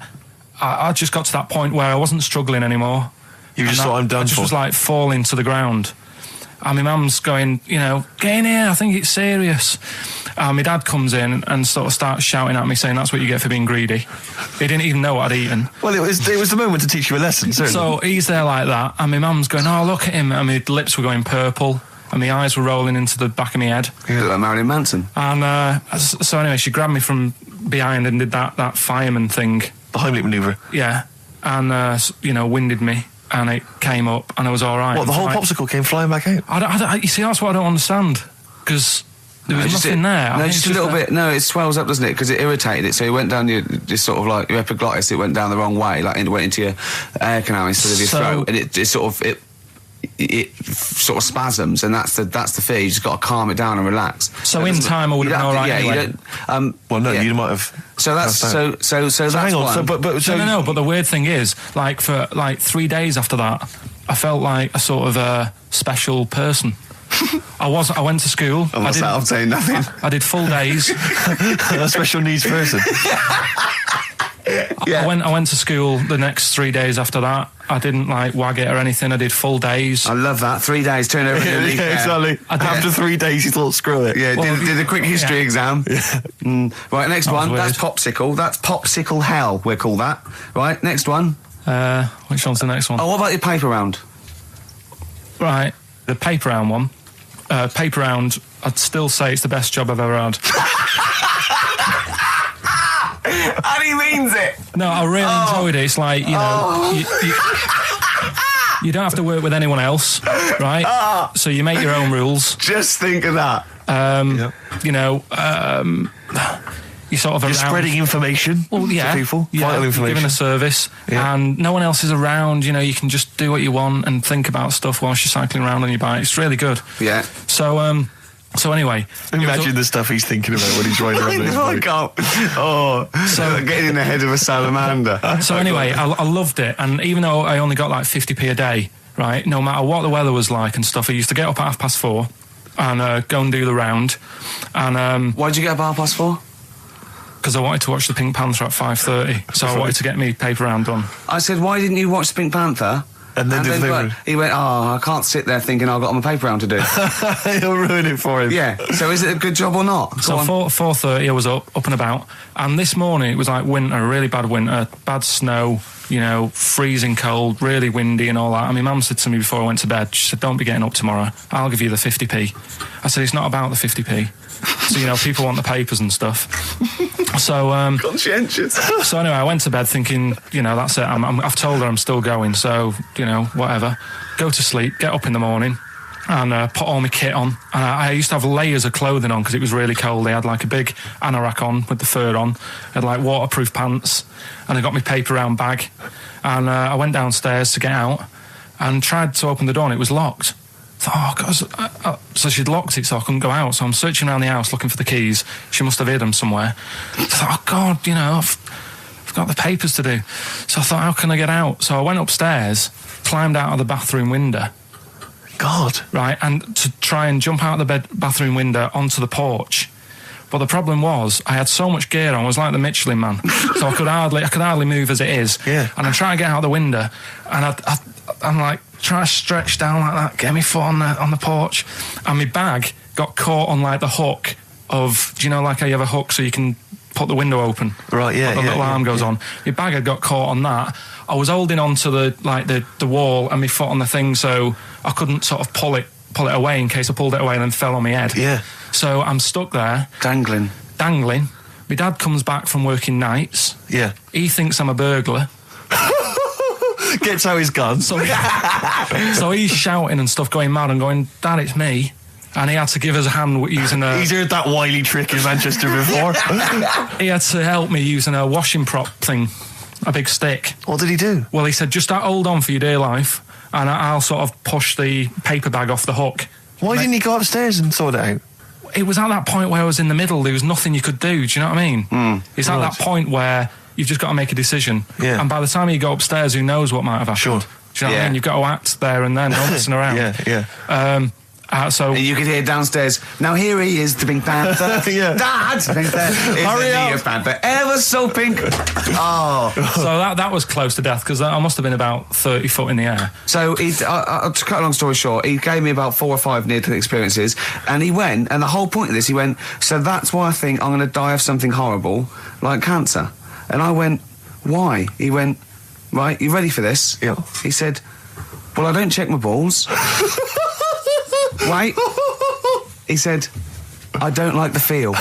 I just got to that point where I wasn't struggling anymore. You just thought, I'm done I just for. was like falling to the ground. And my mum's going, you know, get in here, I think it's serious. And my dad comes in and sort of starts shouting at me, saying that's what you get for being greedy. He didn't even know what I'd eaten. Well, it was the moment to teach you a lesson, certainly. So he's there like that, and my mum's going, oh, look at him. And my lips were going purple, and my eyes were rolling into the back of my head. You look like Marilyn Manson. And so anyway, she grabbed me from behind and did that fireman thing. The Heimlich manoeuvre. Yeah. And, you know, winded me. And it came up, and I was all right. What, the whole popsicle came flying back out? You see, that's what I don't understand. Because there was nothing there. No, just a little bit. No, it swells up, doesn't it? Because it irritated it. So it went down your, just sort of like your epiglottis. It went down the wrong way, like it went into your air canal instead of your throat, and it sort of spasms, and that's the fear. You just got to calm it down and relax. So in time, I would have been all right. Yeah, anyway. you don't. Well, no, yeah. you might have. So that's so that's hang on. one. No. But the weird thing is, like for 3 days after that, I felt like a sort of special person. I went to school. I'm saying nothing. I did full days. A special needs person. Yeah. I went to school the next 3 days after that. I didn't like wag it or anything. I did full days. I love that. 3 days, turn over a new leaf. exactly. After 3 days, he thought, screw it. Yeah, did a quick history exam. Right, next one. weird. That's popsicle. That's popsicle hell, we'll call that. Right, next one. Which one's the next one? Oh, what about your paper round? Right, the paper round one. Paper round, I'd still say it's the best job I've ever had. And he means it. No, I really enjoyed it. It's like, you know, you don't have to work with anyone else, right? So you make your own rules. Just think of that. You know, you sort of You're around. spreading information Well, yeah, to people, yeah, vital you're information. giving a service, and no one else is around. You know, you can just do what you want and think about stuff whilst you're cycling around on your bike. It's really good. Yeah. So anyway, Imagine the stuff he's thinking about when he's riding around his I bike. can't. Oh, so getting in the head of a salamander. So anyway, I loved it, and even though I only got like 50p a day, right, no matter what the weather was like and stuff, I used to get up at 4:30 and go and do the round, and Why'd you get up at 4:30? because I wanted to watch the Pink Panther at 5:30, so I wanted to get me paper round done. I said, why didn't you watch the Pink Panther? And then do the paper. He went, I can't sit there thinking I've got my paper round to do. He'll ruin it for him. Yeah, so is it a good job or not? So 4:30 I was up and about, and this morning it was like winter, really bad winter, bad snow, you know, freezing cold, really windy and all that. And my mum said to me before I went to bed, she said, don't be getting up tomorrow, I'll give you the 50p. I said, it's not about the 50p. So, you know, people want the papers and stuff. So, Conscientious. so anyway, I went to bed thinking, you know, that's it. I've told her I'm still going, so, you know, whatever. Go to sleep, get up in the morning, and put all my kit on. And I used to have layers of clothing on because it was really cold. They had like a big anorak on with the fur on. I had like waterproof pants, and I got my paper round bag. And I went downstairs to get out and tried to open the door, and it was locked. I thought, oh, God. So she'd locked it so I couldn't go out. So I'm searching around the house looking for the keys. She must have hid them somewhere. I thought, oh, God, you know, I've got the papers to do. So I thought, how can I get out? So I went upstairs, climbed out of the bathroom window. God. Right, and to try and jump out of the bathroom window onto the porch. But the problem was, I had so much gear on, I was like the Michelin Man. So I could hardly move as it is. Yeah. And I'm trying to get out the window, and I'm like, trying to stretch down like that, get my foot on the porch, and my bag got caught on like the hook of, do you know, like how you have a hook so you can put the window open? Right, yeah, The little arm goes on. My bag had got caught on that. I was holding on to the wall and my foot on the thing, so I couldn't sort of pull it away in case I pulled it away and then fell on my head. Yeah. So I'm stuck there, Dangling. My dad comes back from working nights. Yeah. He thinks I'm a burglar. Gets out his gun. So he's shouting and stuff, going mad and going, Dad, it's me. And he had to give us a hand using a... He's heard that wily trick in Manchester before. He had to help me using a washing prop thing, a big stick. What did he do? Well, he said, just hold on for your dear life, and I'll sort of push the paper bag off the hook. Why didn't he go upstairs and sort it out? It was at that point where I was in the middle. There was nothing you could do. Do you know what I mean? It's at right. that point where you've just got to make a decision. Yeah. And by the time you go upstairs, who knows what might have happened? Sure. Do you know what I mean? You've got to act there and then, not messing around. Yeah. So And you could hear downstairs, now here he is, the Pink Panther. Yeah. Dad! Hurry up. The Panther, ever so pink. Oh. So that was close to death because I must have been about 30 foot in the air. So to cut a long story short, he gave me about 4 or 5 near-death experiences, and he went, and the whole point of this, he went, so that's why I think I'm going to die of something horrible, like cancer. And I went, why? He went, right, you ready for this? Yeah. He said, well, I don't check my balls. Wait. He said, I don't like the feel.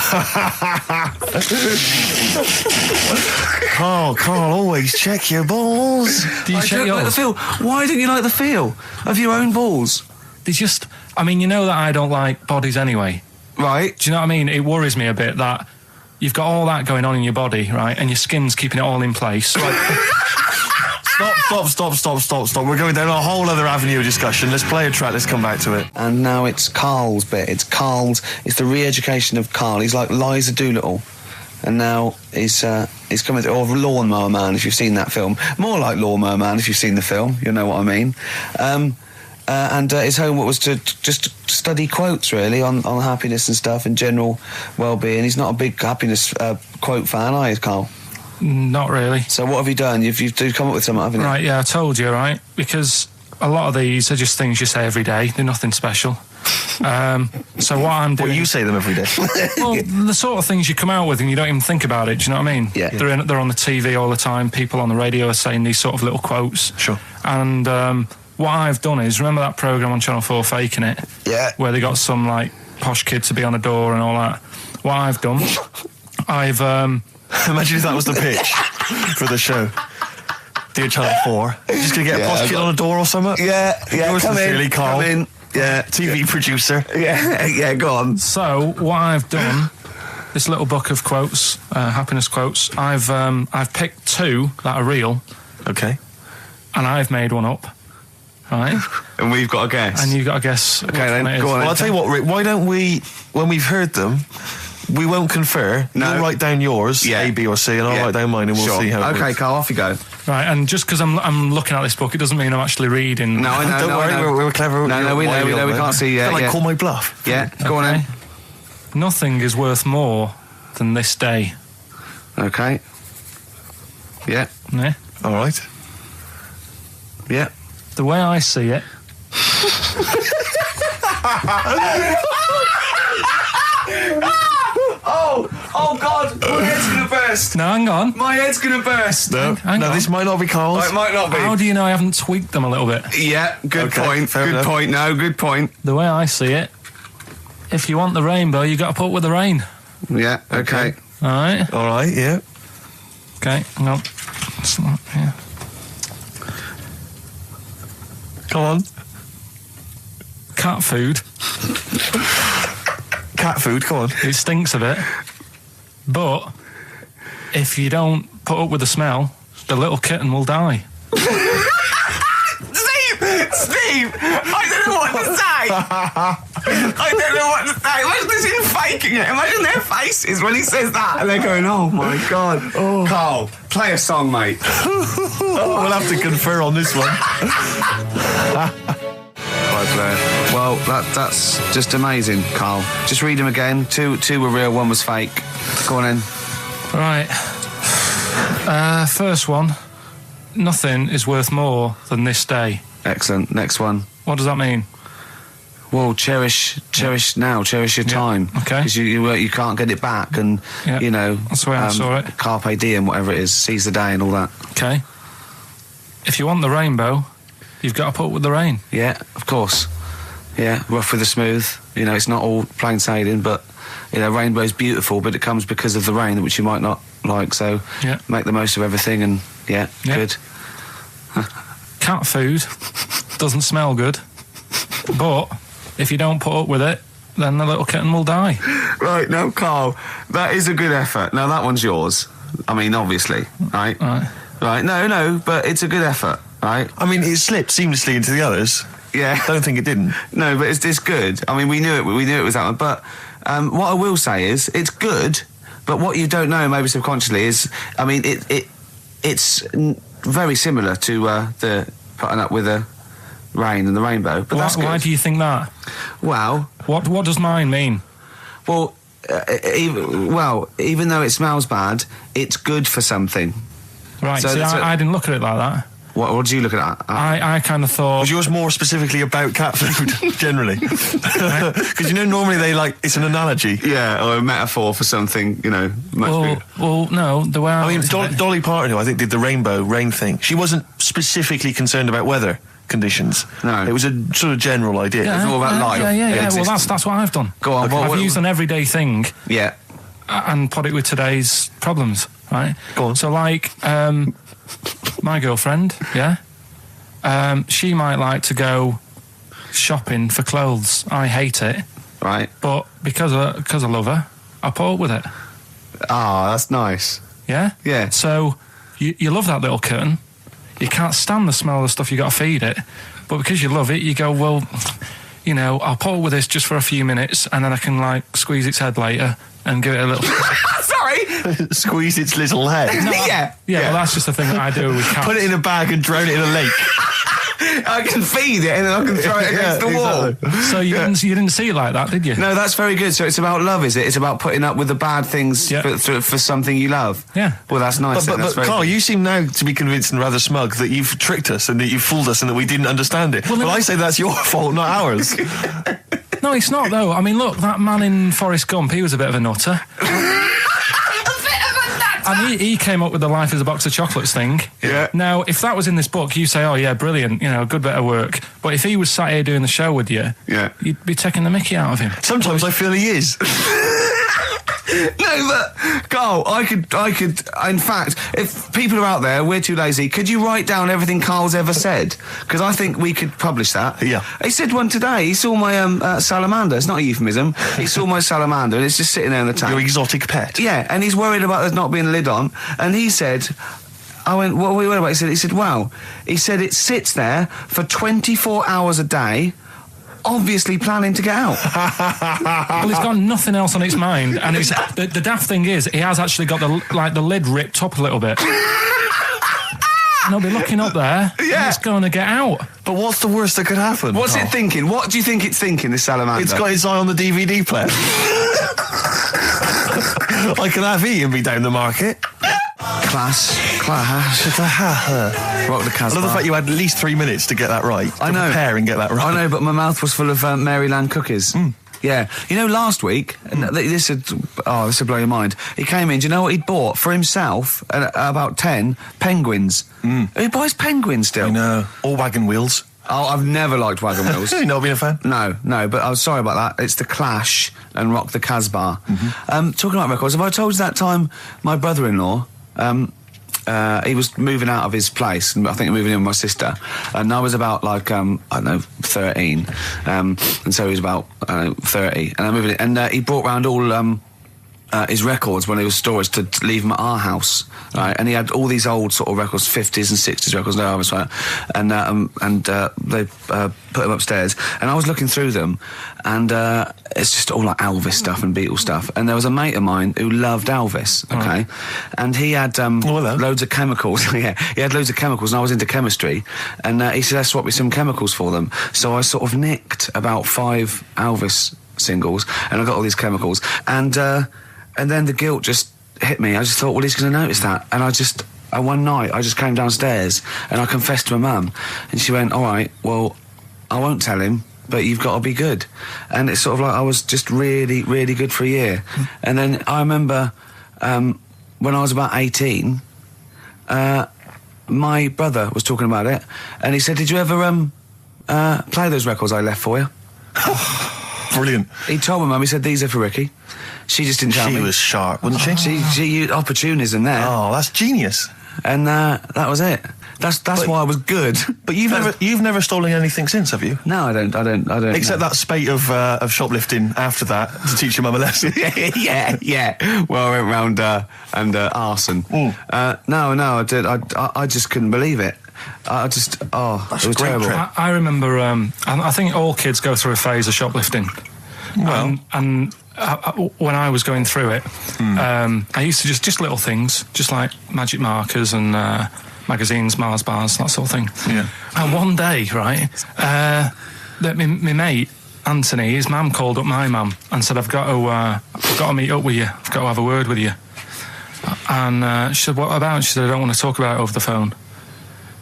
Carl, always check your balls. Do you I check don't like the yours? feel. Why don't you like the feel of your own balls? They just, I mean, you know that I don't like bodies anyway. Right. Do you know what I mean? It worries me a bit that you've got all that going on in your body, right? And your skin's keeping it all in place. Stop. We're going down a whole other avenue of discussion. Let's play a track, let's come back to it. And now it's Karl's bit. It's the re-education of Karl. He's like Liza Doolittle. And now he's coming to, or Lawnmower Man, if you've seen that film. More like Lawnmower Man, if you've seen the film. You know what I mean. And his homework was to just study quotes, really, on happiness and stuff and general well-being. He's not a big happiness quote fan, are you, Karl? Not really. So what have you done? You've come up with something, haven't you? Right, yeah, I told you, right? Because a lot of these are just things you say every day. They're nothing special. So what I'm doing... Well, you say them every day. Well, the sort of things you come out with and you don't even think about it, do you know what I mean? Yeah. They're on the TV all the time. People on the radio are saying these sort of little quotes. Sure. And what I've done is, remember that programme on Channel 4, Faking It? Yeah. Where they got some, like, posh kid to be on a door and all that. What I've done, I've... Imagine if that was the pitch for the show. Dear Channel 4, just going to get a posh kid on a door or something? Yeah, Yours sincerely, Carl. Come in. Yeah. TV producer. Yeah, go on. So, what I've done, this little book of quotes, happiness quotes, I've picked 2 that are real. Okay. And I've made one up. Right? And we've got a guess. And you've got to guess. Okay, then, go on. Well, I'll tell you what, Rick, why don't we, when we've heard them, we won't confer. No. You'll write down yours, A, B, or C, and I'll write down mine, and we'll see how it Okay, works. Carl, off you go. Right, and just because I'm looking at this book, it doesn't mean I'm actually reading. No, I know. Don't worry, we're clever. No, we know. We can't see. Can I Yeah. call my bluff? Yeah, go on Okay. then. Nothing is worth more than this day. Okay. Yeah. Yeah? All right. Yeah. The way I see it. Oh God! My head's gonna burst. No, hang on. My head's gonna burst. No, Hang on. this might not be Carl's. It might not be. How do you know I haven't tweaked them a little bit? Yeah. Good Okay, point. fair Good enough. point. No, good point. The way I see it, if you want the rainbow, you got to put up with the rain. Yeah. Okay. All right? All right, yeah. Okay, hang on. It's not here. Come on. Cat food, Cat food, come on. it stinks a bit. But if you don't put up with the smell, the little kitten will die. Steve, I don't know what to say. I don't know what to say. Imagine this in faking it. Imagine their faces when he says that, and they're going, "Oh my God." Carl, play a song, mate. We'll have to confer on this one. Right, Blair. Well, that's just amazing, Carl. Just read them again. Two were real, one was fake. Go on in. Right. First one. Nothing is worth more than this day. Excellent. Next one. What does that mean? Well, cherish now, cherish your time. Okay. Because you can't get it back, and Yeah, you know that's the way I saw it. Carpe diem, whatever it is, seize the day and all that. Okay. If you want the rainbow, you've got to put up with the rain. Yeah, of course. Yeah, rough with the smooth. You know, it's not all plain sailing, but you know, rainbow's beautiful, but it comes because of the rain, which you might not like. So Yeah. make the most of everything, and yeah. Good. Cat food doesn't smell good, but if you don't put up with it, then the little kitten will die. Right, now, Carl, that is a good effort. Now, that one's yours. I mean, obviously, right? Right. Right, no, but it's a good effort, right? I mean, it slipped seamlessly into the others. Yeah. Don't think it didn't. No, but it's good. I mean, we knew it was that one. But what I will say is, it's good, but what you don't know, maybe subconsciously, is, I mean, it's very similar to the putting up with the rain and the rainbow. But that's good. Why do you think that? Well... What does mine mean? Well, even though it smells bad, it's good for something. Right, So see, that's I didn't look at it like that. What did you look at? I kind of thought... Was yours more specifically about cat food, generally? Because, you know, normally it's an analogy. Yeah, or a metaphor for something, you know, much bigger. Well, no, the way I mean, looked at it- Dolly Parton, who I think did the rainbow rain thing, she wasn't specifically concerned about weather conditions. No. It was a sort of general idea. It's all about life. Yeah. Well, Existence. that's what I've done. Go on, I've used an everyday thing Yeah. and put it with today's problems, right? Go on. So, like, my girlfriend, she might like to go shopping for clothes. I hate it, Right. but because I love her, I put up with it. Ah, that's nice. Yeah? Yeah. So, you love that little kitten. You can't stand the smell of the stuff you got to feed it, but because you love it, you go, well, you know, I'll put up with this just for a few minutes, and then I can like squeeze its head later and give it a little. Sorry. Squeeze its little head. Yeah. Yeah, well, that's just the thing that I do with cats. Put it in a bag and drown it in a lake. I can feed it and then I can throw it against the wall. So you didn't see it like that, did you? No, that's very good. So it's about love, is it? It's about putting up with the bad things for something you love. Yeah. Well, that's nice. But that's very Carl, good. you seem now to be convinced and rather smug that you've tricked us and that you've fooled us and that we didn't understand it. Well, I say that's your fault, not ours. No, it's not, though. I mean, look, that man in Forrest Gump, he was a bit of a nutter. And he came up with the life as a box of chocolates thing. Yeah. Now, if that was in this book, you say, oh, yeah, brilliant, good bit of work. But if he was sat here doing the show with you, you'd be taking the mickey out of him. Sometimes I feel he is. No, but Carl, I could. In fact, if people are out there, we're too lazy. Could you write down everything Carl's ever said? Because I think we could publish that. Yeah. He said one today. He saw my salamander. It's not a euphemism. He saw my salamander, and it's just sitting there in the tank. Your exotic pet. Yeah, and he's worried about there not being a lid on. And he said, I went, what are we worried about? He said, wow. He said it sits there for 24 hours a day, obviously planning to get out. Well, it's got nothing else on its mind, and it's, the daft thing is, he has actually got the lid ripped up a little bit. And he'll be looking up there, and it's going to get out. But what's the worst that could happen? What's it thinking? What do you think it's thinking, this salamander? It's got its eye on the DVD player. I can have Ian be down the market. Class. Rock the Casbah. I love the fact you had at least 3 minutes to get that right. I know. Prepare and get that right. I know, but my mouth was full of Maryland cookies. Yeah. Last week, this would blow your mind. He came in, do you know what he'd bought for himself? About 10 penguins. Who buys penguins still? I know. All wagon wheels. Oh, I've never liked wagon wheels. You've not been a fan? No, but I was sorry about that. It's The Clash and Rock the Casbah. Talking about records, have I told you that time my brother-in-law, he was moving out of his place, and I think moving in with my sister, and I was about 13, and so he was about 30, and I moved in, and he brought round all his records when he was storage to leave them at our house, right? And he had all these old sort of records, 50s and 60s records, and they put them upstairs, and I was looking through them, and it's just all like Elvis stuff and Beatles stuff, and there was a mate of mine who loved Elvis, okay, and he had loads of chemicals. Yeah, he had loads of chemicals, and I was into chemistry, and he said, let's swap me some chemicals for them. So I sort of nicked about 5 Elvis singles, and I got all these chemicals, and then the guilt just hit me. I just thought, well, he's going to notice that. And one night, I just came downstairs and I confessed to my mum. And she went, all right, well, I won't tell him, but you've got to be good. And it's sort of like I was just really, really good for a year. And then I remember when I was about 18, my brother was talking about it. And he said, did you ever play those records I left for you? Brilliant. He told my mum, he said, these are for Ricky. She just didn't tell me. She was sharp, wasn't she? She used opportunism there. Oh, that's genius. And that was it. That's why I was good. But you've never stolen anything since, have you? No, I don't. Except that spate of shoplifting after that to teach your mum a lesson. yeah. Well, I went round and arson. No, I did. I just couldn't believe it. It was terrible. I remember. I think all kids go through a phase of shoplifting. Well, and when I was going through it, I used to just little things, just like magic markers and magazines, Mars bars, that sort of thing. Yeah. And one day, right, my mate Anthony, his mum called up my mum and said, I've got to meet up with you. I've got to have a word with you. And she said, what about? She said, I don't want to talk about it over the phone.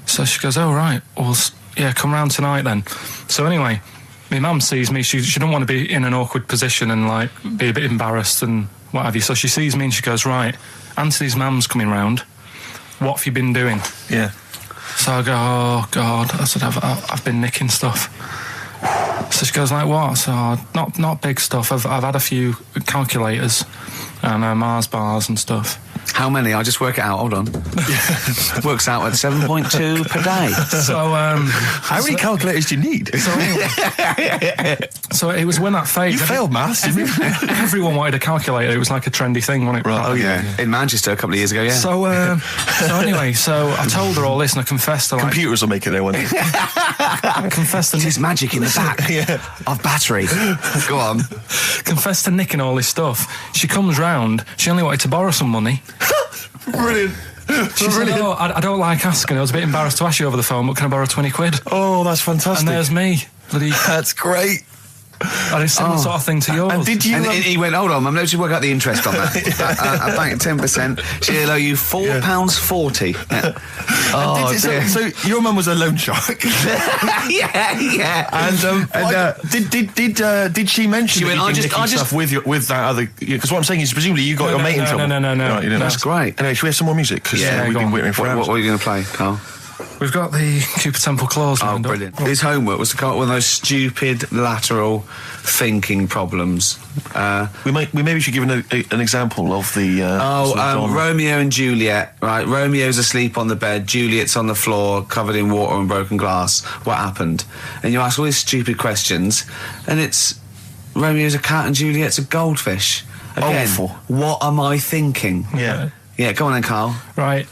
So she goes, oh, right, well, yeah, come round tonight then. So anyway, my mum sees me, she don't want to be in an awkward position and, like, be a bit embarrassed and what have you. So she sees me and she goes, right, Anthony's mum's coming round. What have you been doing? Yeah. So I go, oh, God. I said, I've been nicking stuff. So she goes, like, what? So, not big stuff. I've had a few calculators and Mars bars and stuff. How many? I'll just work it out. Hold on. Works out at 7.2 per day. So, how many calculators do you need? So it was when that phase. You failed maths, didn't you? Everyone wanted a calculator. It was like a trendy thing, wasn't it? Right. Oh, yeah. In Manchester a couple of years ago, yeah. So anyway, I told her all this and I confessed to, like... Computers will make it there one day. I confessed to... There's magic in the back of battery. Go on. Confessed to nicking all this stuff. She comes round. She only wanted to borrow some money. Brilliant. She said, I don't like asking. I was a bit embarrassed to ask you over the phone, but can I borrow 20 quid? Oh, that's fantastic. And there's me. That's great. I did similar sort of thing to yours. And did you? And he went, hold on, I'm going to work out the interest on that. I banked 10%. She'll owe you £4.40. Yeah. Oh, dear. So your mum was a loan shark. yeah. And did she mention She that went, you've been nicking stuff with that other? Because what I'm saying is, presumably you got your mate in trouble. No. Right, you didn't. That's great. Anyway, should we have some more music? Because we've been waiting for hours. What are you going to play, Carl? We've got the Cooper Temple Clause. Oh, brilliant. His homework was to come up with those stupid lateral thinking problems. We maybe should give an example of the... Romeo and Juliet, right? Romeo's asleep on the bed, Juliet's on the floor, covered in water and broken glass. What happened? And you ask all these stupid questions, and it's... Romeo's a cat and Juliet's a goldfish. Again, Awful. What am I thinking? Yeah. Yeah, go on then, Carl. Right,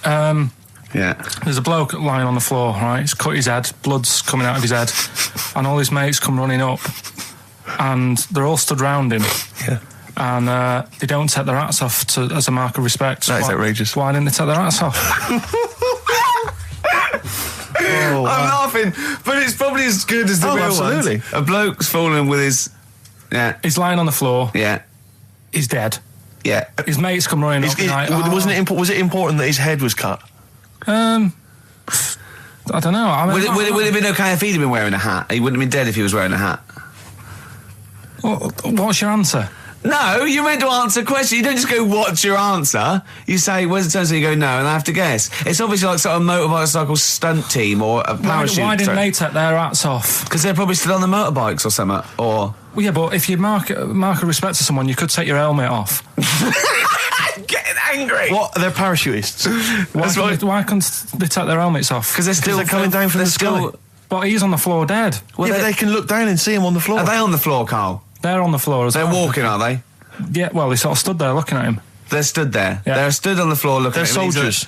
Yeah. there's a bloke lying on the floor, right? He's cut his head, blood's coming out of his head, and all his mates come running up, and they're all stood round him. Yeah. And they don't take their hats off as a mark of respect. That is outrageous. Why didn't they take their hats off? I'm laughing, but it's probably as good as the real absolutely. ones. A bloke's fallen with his... Yeah. He's lying on the floor. Yeah. He's dead. Yeah. His mates come running up. Was it important that his head was cut? I don't know. I mean, Would it have been okay if he'd have been wearing a hat? He wouldn't have been dead if he was wearing a hat. What's your answer? No, you're meant to answer questions. You don't just go, what's your answer? You say, where's the turn? So you go, no, and I have to guess. It's obviously like sort of motorcycle stunt team or a parachute. Why didn't they take their hats off? Because they're probably still on the motorbikes or something. Or... Well, yeah, but if you mark a respect to someone, you could take your helmet off. I'm getting angry. What? They're parachutists. Why couldn't they take their helmets off? Because they're still coming down from the sky. But he's on the floor dead. Well, yeah, but they can look down and see him on the floor. Are they on the floor, Carl? They're on the floor as well. They're walking, are they? Yeah, well, they sort of stood there looking at him. They're stood there. Yeah. They're stood on the floor looking at him. They're soldiers.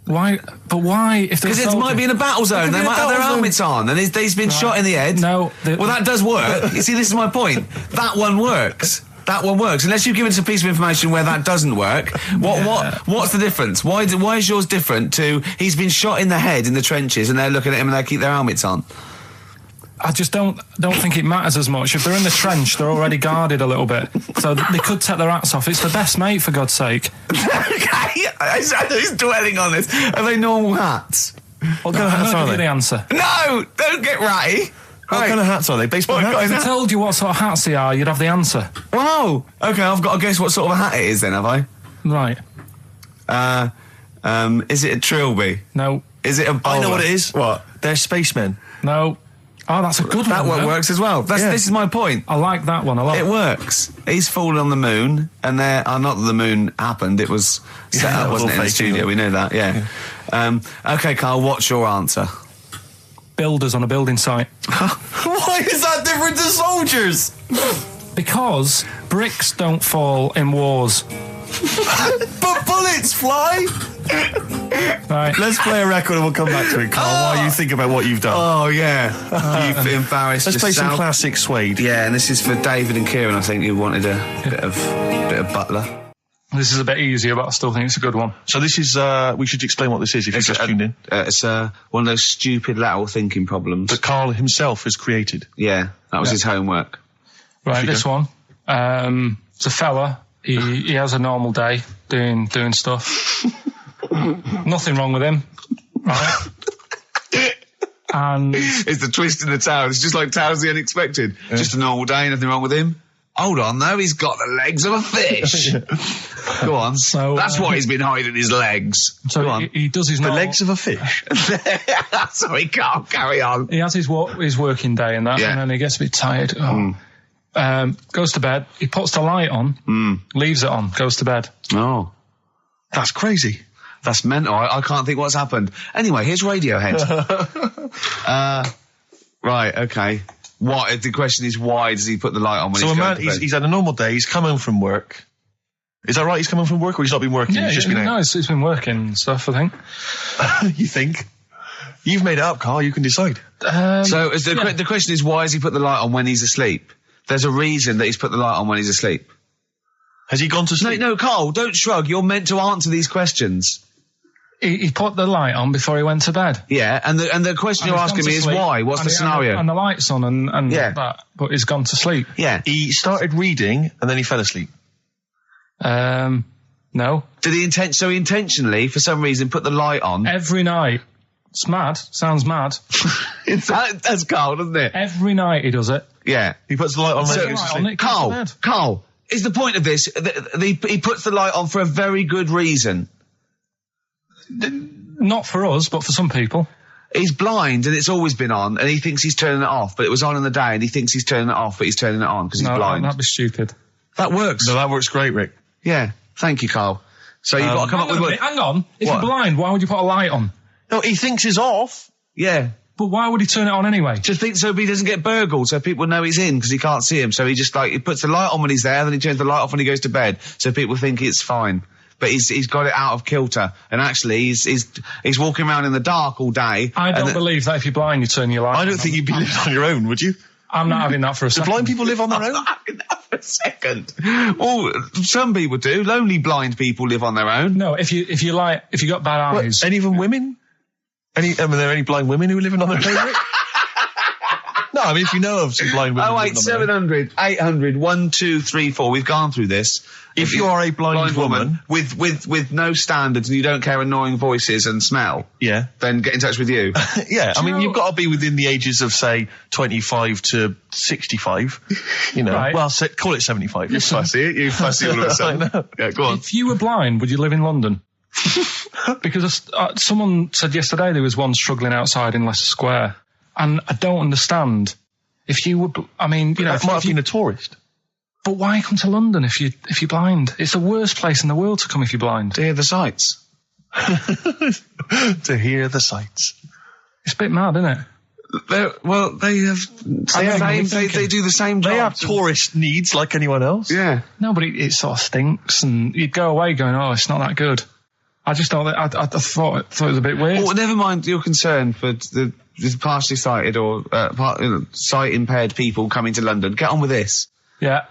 Why? But why? Because it might be in a battle zone. They might have their helmets on, and he's been shot in the head. No. Well, that does work. You see, this is my point. That one works. That one works. Unless you give us a piece of information where that doesn't work. What's the difference? Why is yours different to he's been shot in the head in the trenches, and they're looking at him and they keep their helmets on? I just don't think it matters as much. If they're in the trench, they're already guarded a little bit, so they could take their hats off. It's the best mate, for God's sake. Okay, he's dwelling on this. Are they normal hats? What kind of hats are Give you they? the answer. No, don't get ratty. What kind of hats are they? Baseball hats? If I told you what sort of hats they are, you'd have the answer. Wow. Okay, I've got to guess what sort of a hat it is then, have I? Right. Is it a trilby? No. Is it a bowler? I know what it is. What? They're spacemen. No. Oh, that's a good That one. one works as well. This is my point. I like that one a lot. It works. He's fallen on the moon, and not that the moon happened. It was set up, wasn't it, in the studio? We know that. Yeah. Okay, Carl. What's your answer? Builders on a building site. Why is that different to soldiers? Because bricks don't fall in wars. But bullets fly. Right. Let's play a record and we'll come back to it, Carl, while you think about what you've done. Oh yeah, you've embarrassed Let's play yourself. some classic Suede. Yeah, and this is for David and Kieran. I think you wanted a bit of Butler. This is a bit easier, but I still think it's a good one. So this is, we should explain what this is if you've just tuned in. It's one of those stupid lateral thinking problems That Carl himself has created. Yeah, that was his homework. Right, this one. It's a fella. He has a normal day doing stuff. Nothing wrong with him. Right. And It's the twist in the tale. It's just like Tales of the Unexpected. Yeah. Just a normal day, nothing wrong with him. Hold on, though, he's got the legs of a fish. Go on. So, that's why he's been hiding his legs. So Go on. He does his The normal, legs of a fish. Sorry, Carl, carry on. He has his working day and that, Yeah. and then he gets a bit tired. Goes to bed. He puts the light on, leaves it on, goes to bed. Oh. That's crazy. That's mental. I can't think what's happened. Anyway, here's Radiohead. Right, okay. What? The question is, why does he put the light on when So he's a going man, to bed? he's had a normal day, he's come home from work. Is that right? He's come home from work, or he's not been working? Yeah, he's just been out? no, it's been working and stuff, I think. You think? You've made it up, Carl. You can decide. So the question is, why has he put the light on when he's asleep? There's a reason that he's put the light on when he's asleep. Has he gone to sleep? No, Carl, don't shrug. You're meant to answer these questions. He put the light on before he went to bed. Yeah, and the question you're asking me is why? What's the scenario? And the light's on and that, but he's gone to sleep. Yeah. He started reading and then he fell asleep. No. Did he intentionally, for some reason, put the light on? Every night. It's mad. Sounds mad. That's Carl, doesn't it? Every night he does it. Yeah. He puts the light on. Carl, is the point of this, he puts the light on for a very good reason. Not for us, but for some people. He's blind and it's always been on and he thinks he's turning it off, but it was on in the day and he thinks he's turning it off, but he's turning it on because he's blind. That'd be stupid. That works. No, that works great, Rick. Yeah. Thank you, Carl. So you've got to come up with... Hang on. If you're blind, why would you put a light on? No, he thinks it's off. Yeah. But why would he turn it on anyway? Just think so he doesn't get burgled, so people know he's in because he can't see him. So he just he puts the light on when he's there, then he turns the light off when he goes to bed, so people think it's fine. But he's got it out of kilter, and actually he's walking around in the dark all day. I don't believe that if you're blind, you turn your light on. I don't think you'd be living on your own, would you? I'm not having that for a second. Do blind people live on their own? I'm not having that for a second. Well, some people do. Lonely blind people live on their own. No, if you got bad eyes. What, any of them women? Are there any blind women who are living on their own, Rick? No, I mean, if you know of some blind women. 08700 800 1234. We've gone through this. If you are a blind woman with no standards and you don't care annoying voices and smell, yeah, then get in touch with you. Yeah, I mean, you've got to be within the ages of, say, 25 to 65. You know, right. Well, call it 75. You fussy, all of a sudden. Yeah, go on. If you were blind, would you live in London? Because someone said yesterday there was one struggling outside in Leicester Square, and I don't understand. If you were, I mean, you know, might have been a tourist. But why come to London if you're blind? It's the worst place in the world to come if you're blind. To hear the sights. To hear the sights. It's a bit mad, isn't it? They do the same job. They have tourist needs like anyone else. Yeah. No, but it sort of stinks, and you'd go away going, "Oh, it's not that good." I just thought I thought it was a bit weird. Well, never mind your concern for the partially sighted or sight impaired people coming to London. Get on with this. Yeah.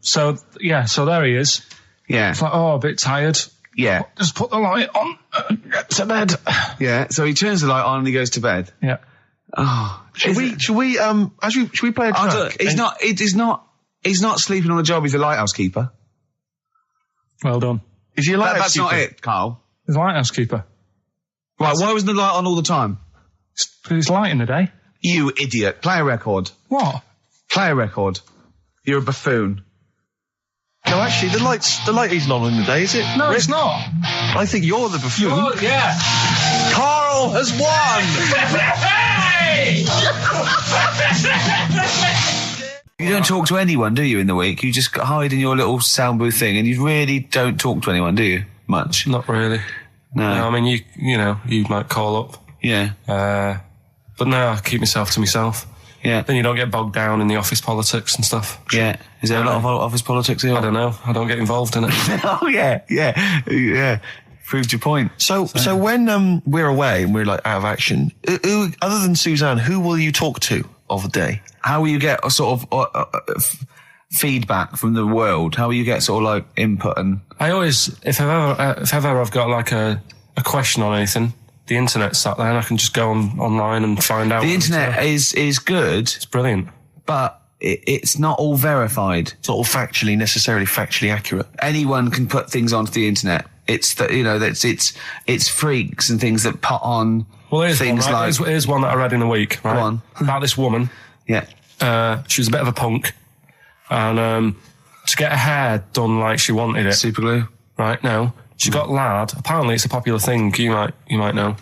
So there he is. Yeah. It's like, a bit tired. Yeah. Just put the light on, get to bed. Yeah. So he turns the light on and he goes to bed. Yeah. Oh. Should we play a track? He's not sleeping on the job. He's a lighthouse keeper. Well done. Is he a lighthouse That's keeper? not it, Carl. He's a lighthouse keeper. Right. Why wasn't the light on all the time? It's light in the day. You idiot. Play a record. What? Play a record. You're a buffoon. No, actually, the light isn't on in the day, is it? No, it's not. I think you're the buffoon. Yeah. Carl has won! You don't talk to anyone, do you, in the week? You just hide in your little sound booth thing and you really don't talk to anyone, do you? Much? Not really. No. I mean, you might call up. Yeah. But no, I keep myself to myself. Yeah. Then you don't get bogged down in the office politics and stuff. Yeah. Is there a lot of office politics here? I don't know. I don't get involved in it. Oh, yeah. Proved your point. So when we're away and we're like out of action, who, other than Suzanne, who will you talk to of the day? How will you get a sort of feedback from the world? How will you get sort of like input and... I always, if ever I've got like a question on anything, the internet's sat there and I can just go online and find out. The internet is good. It's brilliant. But it's not all verified. It's not all necessarily factually accurate. Anyone can put things onto the internet. It's it's freaks and things that put on things one, right? like... Here's one that I read in the week, right? Go on. About this woman. Yeah. She was a bit of a punk. And to get her hair done like she wanted it. Super glue? Right, no. She got lard. Apparently it's a popular thing, you might know.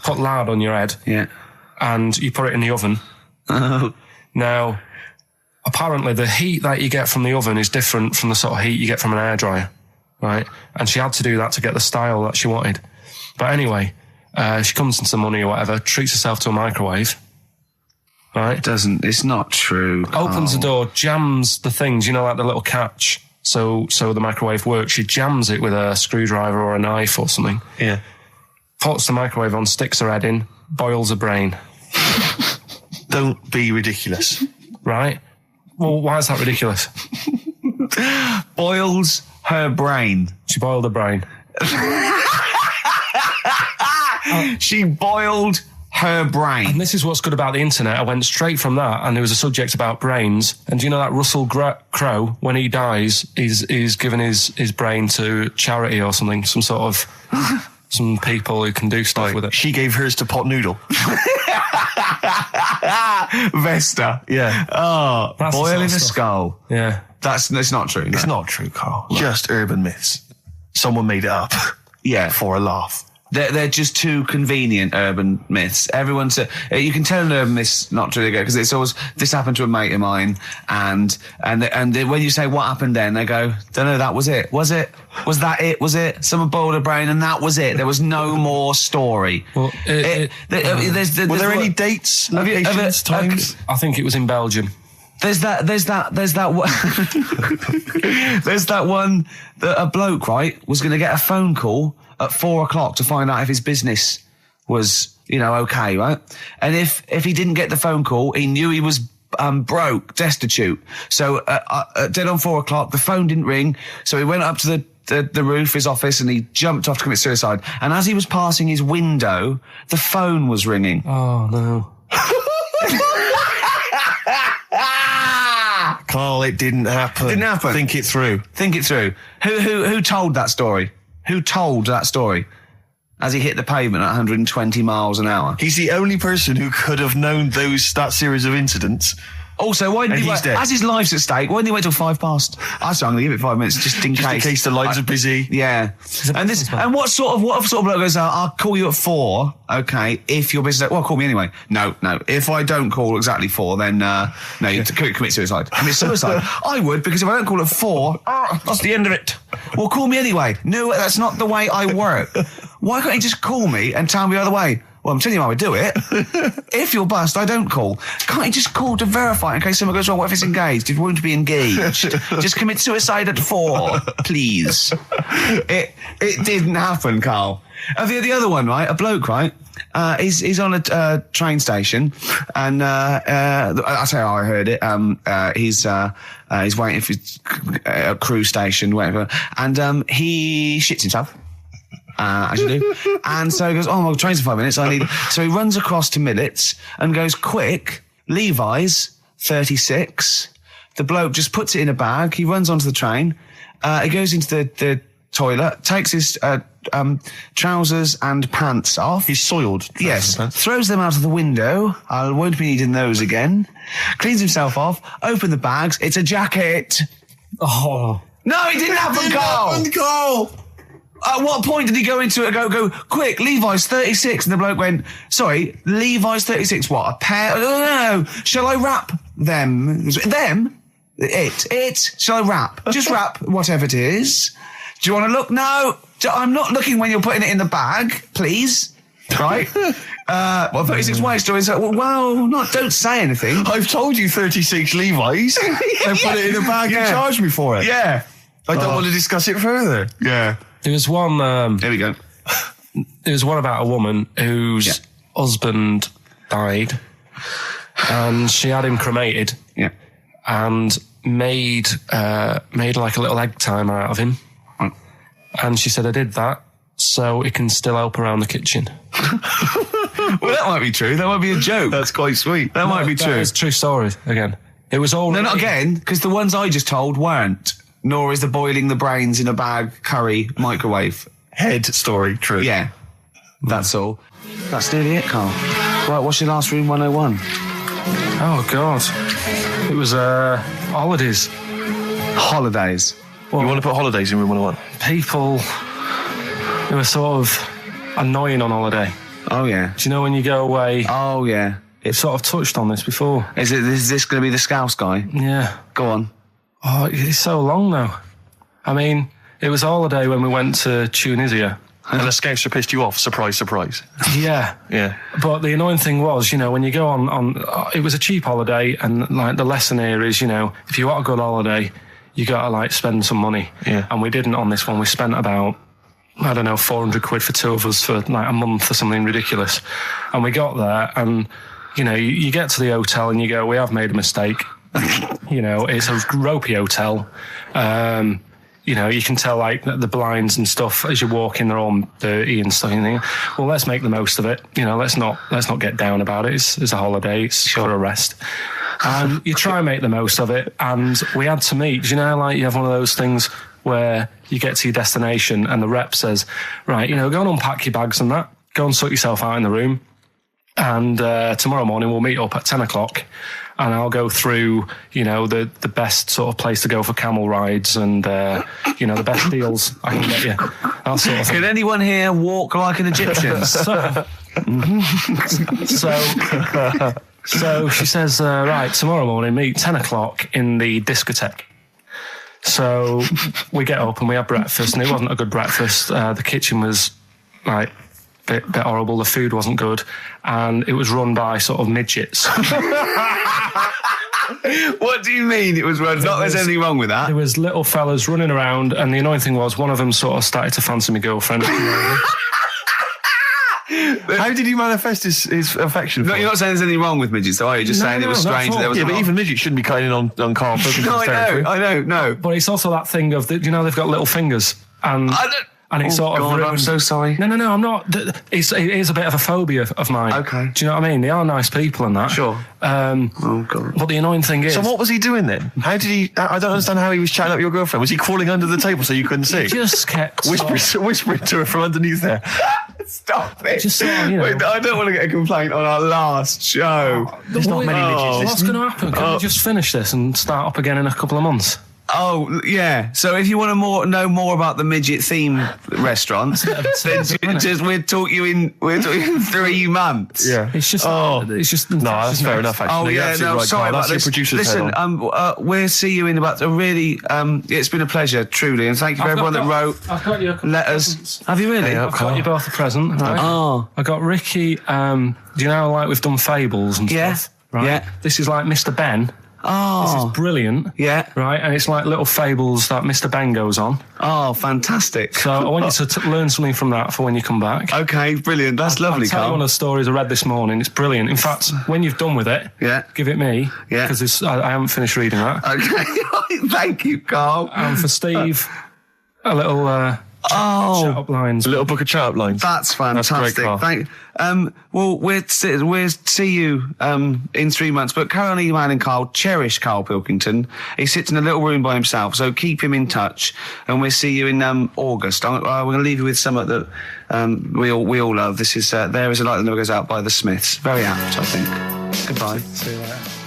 Put lard on your head. Yeah. And you put it in the oven. Oh. Now, apparently the heat that you get from the oven is different from the sort of heat you get from an hairdryer. Right? And she had to do that to get the style that she wanted. But anyway, she comes into money or whatever, treats herself to a microwave. Right? It's not true. Opens the door, jams the things, like the little catch. So the microwave works. She jams it with a screwdriver or a knife or something. Yeah. Puts the microwave on, sticks her head in, boils her brain. Don't be ridiculous. Right? Well, why is that ridiculous? Boils her brain. She boiled her brain. She boiled her brain. And this is what's good about the internet. I went straight from that, and there was a subject about brains. And do you know that Russell Crowe, when he dies, he's given his brain to charity or something, some sort of some people who can do stuff with it. She gave hers to Pot Noodle. Vesta. Yeah. Oh, That's the boiling sort of a stuff. skull. Yeah. That's not true. No. It's not true, Carl. Just urban myths. Someone made it up. Yeah. For a laugh. They're just too convenient urban myths. Everyone's you can tell an urban myth's not true because it's always this happened to a mate of mine, and when you say what happened then, they go, don't know, that was it. Was it? Was that it? Was it? Someone boiled a brain and that was it. There was no more story. Well, Were there any dates, locations, times? I think it was in Belgium. There's that one. There's that one that a bloke, right, was going to get a phone call at 4:00 to find out if his business was, okay, right? And if he didn't get the phone call, he knew he was broke, destitute. So dead on 4:00, the phone didn't ring. So he went up to the roof, his office, and he jumped off to commit suicide. And as he was passing his window, the phone was ringing. Oh no. Carl, it didn't happen. Didn't happen. Think it through. Think it through. Who told that story? Who told that story? As he hit the pavement at 120 miles an hour. He's the only person who could have known that series of incidents. Also, why didn't And he he's dead. as his life's at stake, why didn't he wait till 5 past? I'm going to give it 5 minutes just in Just case. in case the lines are busy. Yeah. And what sort of bloke goes out, I'll call you at 4, okay, if your business, well, call me anyway. No. If I don't call exactly 4, then, no, you commit suicide. Commit suicide. I would, because if I don't call at 4, that's the end of it. Well, call me anyway. No, that's not the way I work. Why can't you just call me and tell me the other way? Well, I'm telling you how I do it. If you're bust, I don't call. Can't you just call to verify in case someone goes, well, what if it's engaged? It won't be engaged. Just commit suicide at 4, please. It didn't happen, Carl. The other one, right? A bloke, right? He's on a train station, and I'll tell you how I heard it. He's waiting for a cruise station, whatever, and he shits himself. As you do. And so he goes, oh, my train's in 5 minutes. So he runs across to Millets and goes, quick, Levi's 36. The bloke just puts it in a bag. He runs onto the train. He goes into the toilet, takes his trousers and pants off. He's soiled. Yes. Throws them out of the window. I won't be needing those again. Cleans himself off. Open the bags. It's a jacket. Oh. No, it didn't happen, Carl. At what point did he go into it and go, quick, Levi's 36? And the bloke went, sorry, Levi's 36, what, a pair? No. Shall I wrap them? Them? It? Shall I wrap? Just wrap whatever it is. Do you want to look? No, I'm not looking when you're putting it in the bag, please. Right? 36 waist stories. Don't say anything. I've told you 36 Levi's. I put it in a bag and charged me for it. Yeah. I don't want to discuss it further. Yeah. There was one. There we go. There was one about a woman whose husband died, and she had him cremated. Yeah. And made like a little egg timer out of him. Right. And she said, I did that so it can still help around the kitchen. Well, that might be true. That might be a joke. That's quite sweet. That might be true. It's true story again. It was all. No, not again, because the ones I just told weren't. Nor is the boiling the brains in a bag curry microwave. Head story, true. Yeah. That's all. That's nearly it, Carl. Right, what's your last room 101? Oh God, it was holidays. Holidays. You want to put holidays in room 101? People who are sort of annoying on holiday. Oh, yeah. Do you know when you go away? Oh, yeah. It's sort of touched on this before. Is this going to be the Scouse guy? Yeah. Go on. Oh, it's so long though. I mean, it was holiday when we went to Tunisia. And the Scouser pissed you off. Surprise, surprise. Yeah. Yeah. But the annoying thing was, when you go on it was a cheap holiday, and like the lesson here is, if you want a good holiday, you got to like spend some money. Yeah. And we didn't on this one. We spent about, I don't know, 400 quid for 2 of us for like a month or something ridiculous. And we got there and, you get to the hotel and you go, we have made a mistake. It's a ropey hotel. you know, you can tell like the blinds and stuff as you're walking, they're all dirty and stuff. And you think, well, let's make the most of it. You know, let's not get down about it. It's a holiday. It's for a rest. And you try and make the most of it. And we had to meet. You know, like you have one of those things where you get to your destination and the rep says, right, you know, go and unpack your bags and that. Go and sort yourself out in the room. And tomorrow morning we'll meet up at 10 o'clock. And I'll go through, you know, the best sort of place to go for camel rides and, you know, the best deals I can get you. That sort of thing. Can anyone here walk like an Egyptian? So she says, right, tomorrow morning, meet 10 o'clock in the discotheque. So we get up and we have breakfast, and it wasn't a good breakfast. The kitchen was, like, bit horrible. The food wasn't good, and it was run by sort of midgets. What do you mean it was run? Not there's anything wrong with that. There was little fellas running around, and the annoying thing was one of them sort of started to fancy my girlfriend. How did he manifest his affection? No, you're not saying there's anything wrong with midgets, though, are you? Just saying it was strange. There was but even midgets shouldn't be cutting in on Karl Pilkington's territory. I know. But it's also that thing of, you know, they've got little fingers, and it's sort of ruined. I'm so sorry. No, I'm not. It is a bit of a phobia of mine. Okay. Do you know what I mean? They are nice people and that. Sure. Oh, God. But the annoying thing is... So what was he doing then? How did he... I don't understand how he was chatting up your girlfriend. Was he crawling under the table so you couldn't see? Just kept... Whispering to her from underneath there. Stop it. Just sort of, you know... Wait, I don't want to get a complaint on our last show. There's not many midgets. What's going to happen? Can we just finish this and start up again in a couple of months? Oh, yeah. So if you want to know more about the midget theme restaurants, then we'll talk you in 3 months. Yeah. It's just... No, that's fair enough, actually. Oh, yeah, no, right, sorry Karl. about That's this. your producer's Listen, head on. we'll see you in about a really... it's been a pleasure, truly, and thank you for everyone that wrote I've got you a couple letters. presents. Have you really? I've got you both a present, right? Oh. I got Ricky, do you know, like we've done fables and Yeah. stuff? Right? Yeah. This is like Mr. Ben. Oh. This is brilliant. Yeah. Right, and it's like little fables that Mr. Ben goes on. Oh, fantastic. So I want you to learn something from that for when you come back. Okay, brilliant. That's lovely, I'll tell you Karl. one of the stories I read this morning. It's brilliant. In fact, when you've done with it, give it me. Yeah. Because I haven't finished reading that. Okay. Thank you, Karl. And for Steve, a little chat up lines. A little book of chat-up lines. That's fantastic. That's great, Karl. Well, we'll see you in 3 months. But carry on emailing Karl. Cherish Karl Pilkington. He sits in a little room by himself, so keep him in touch. And we'll see you in August. We're going to leave you with something that we all love. This is There Is a Light That Never Goes Out by the Smiths. Very apt, I think. Goodbye. See you later.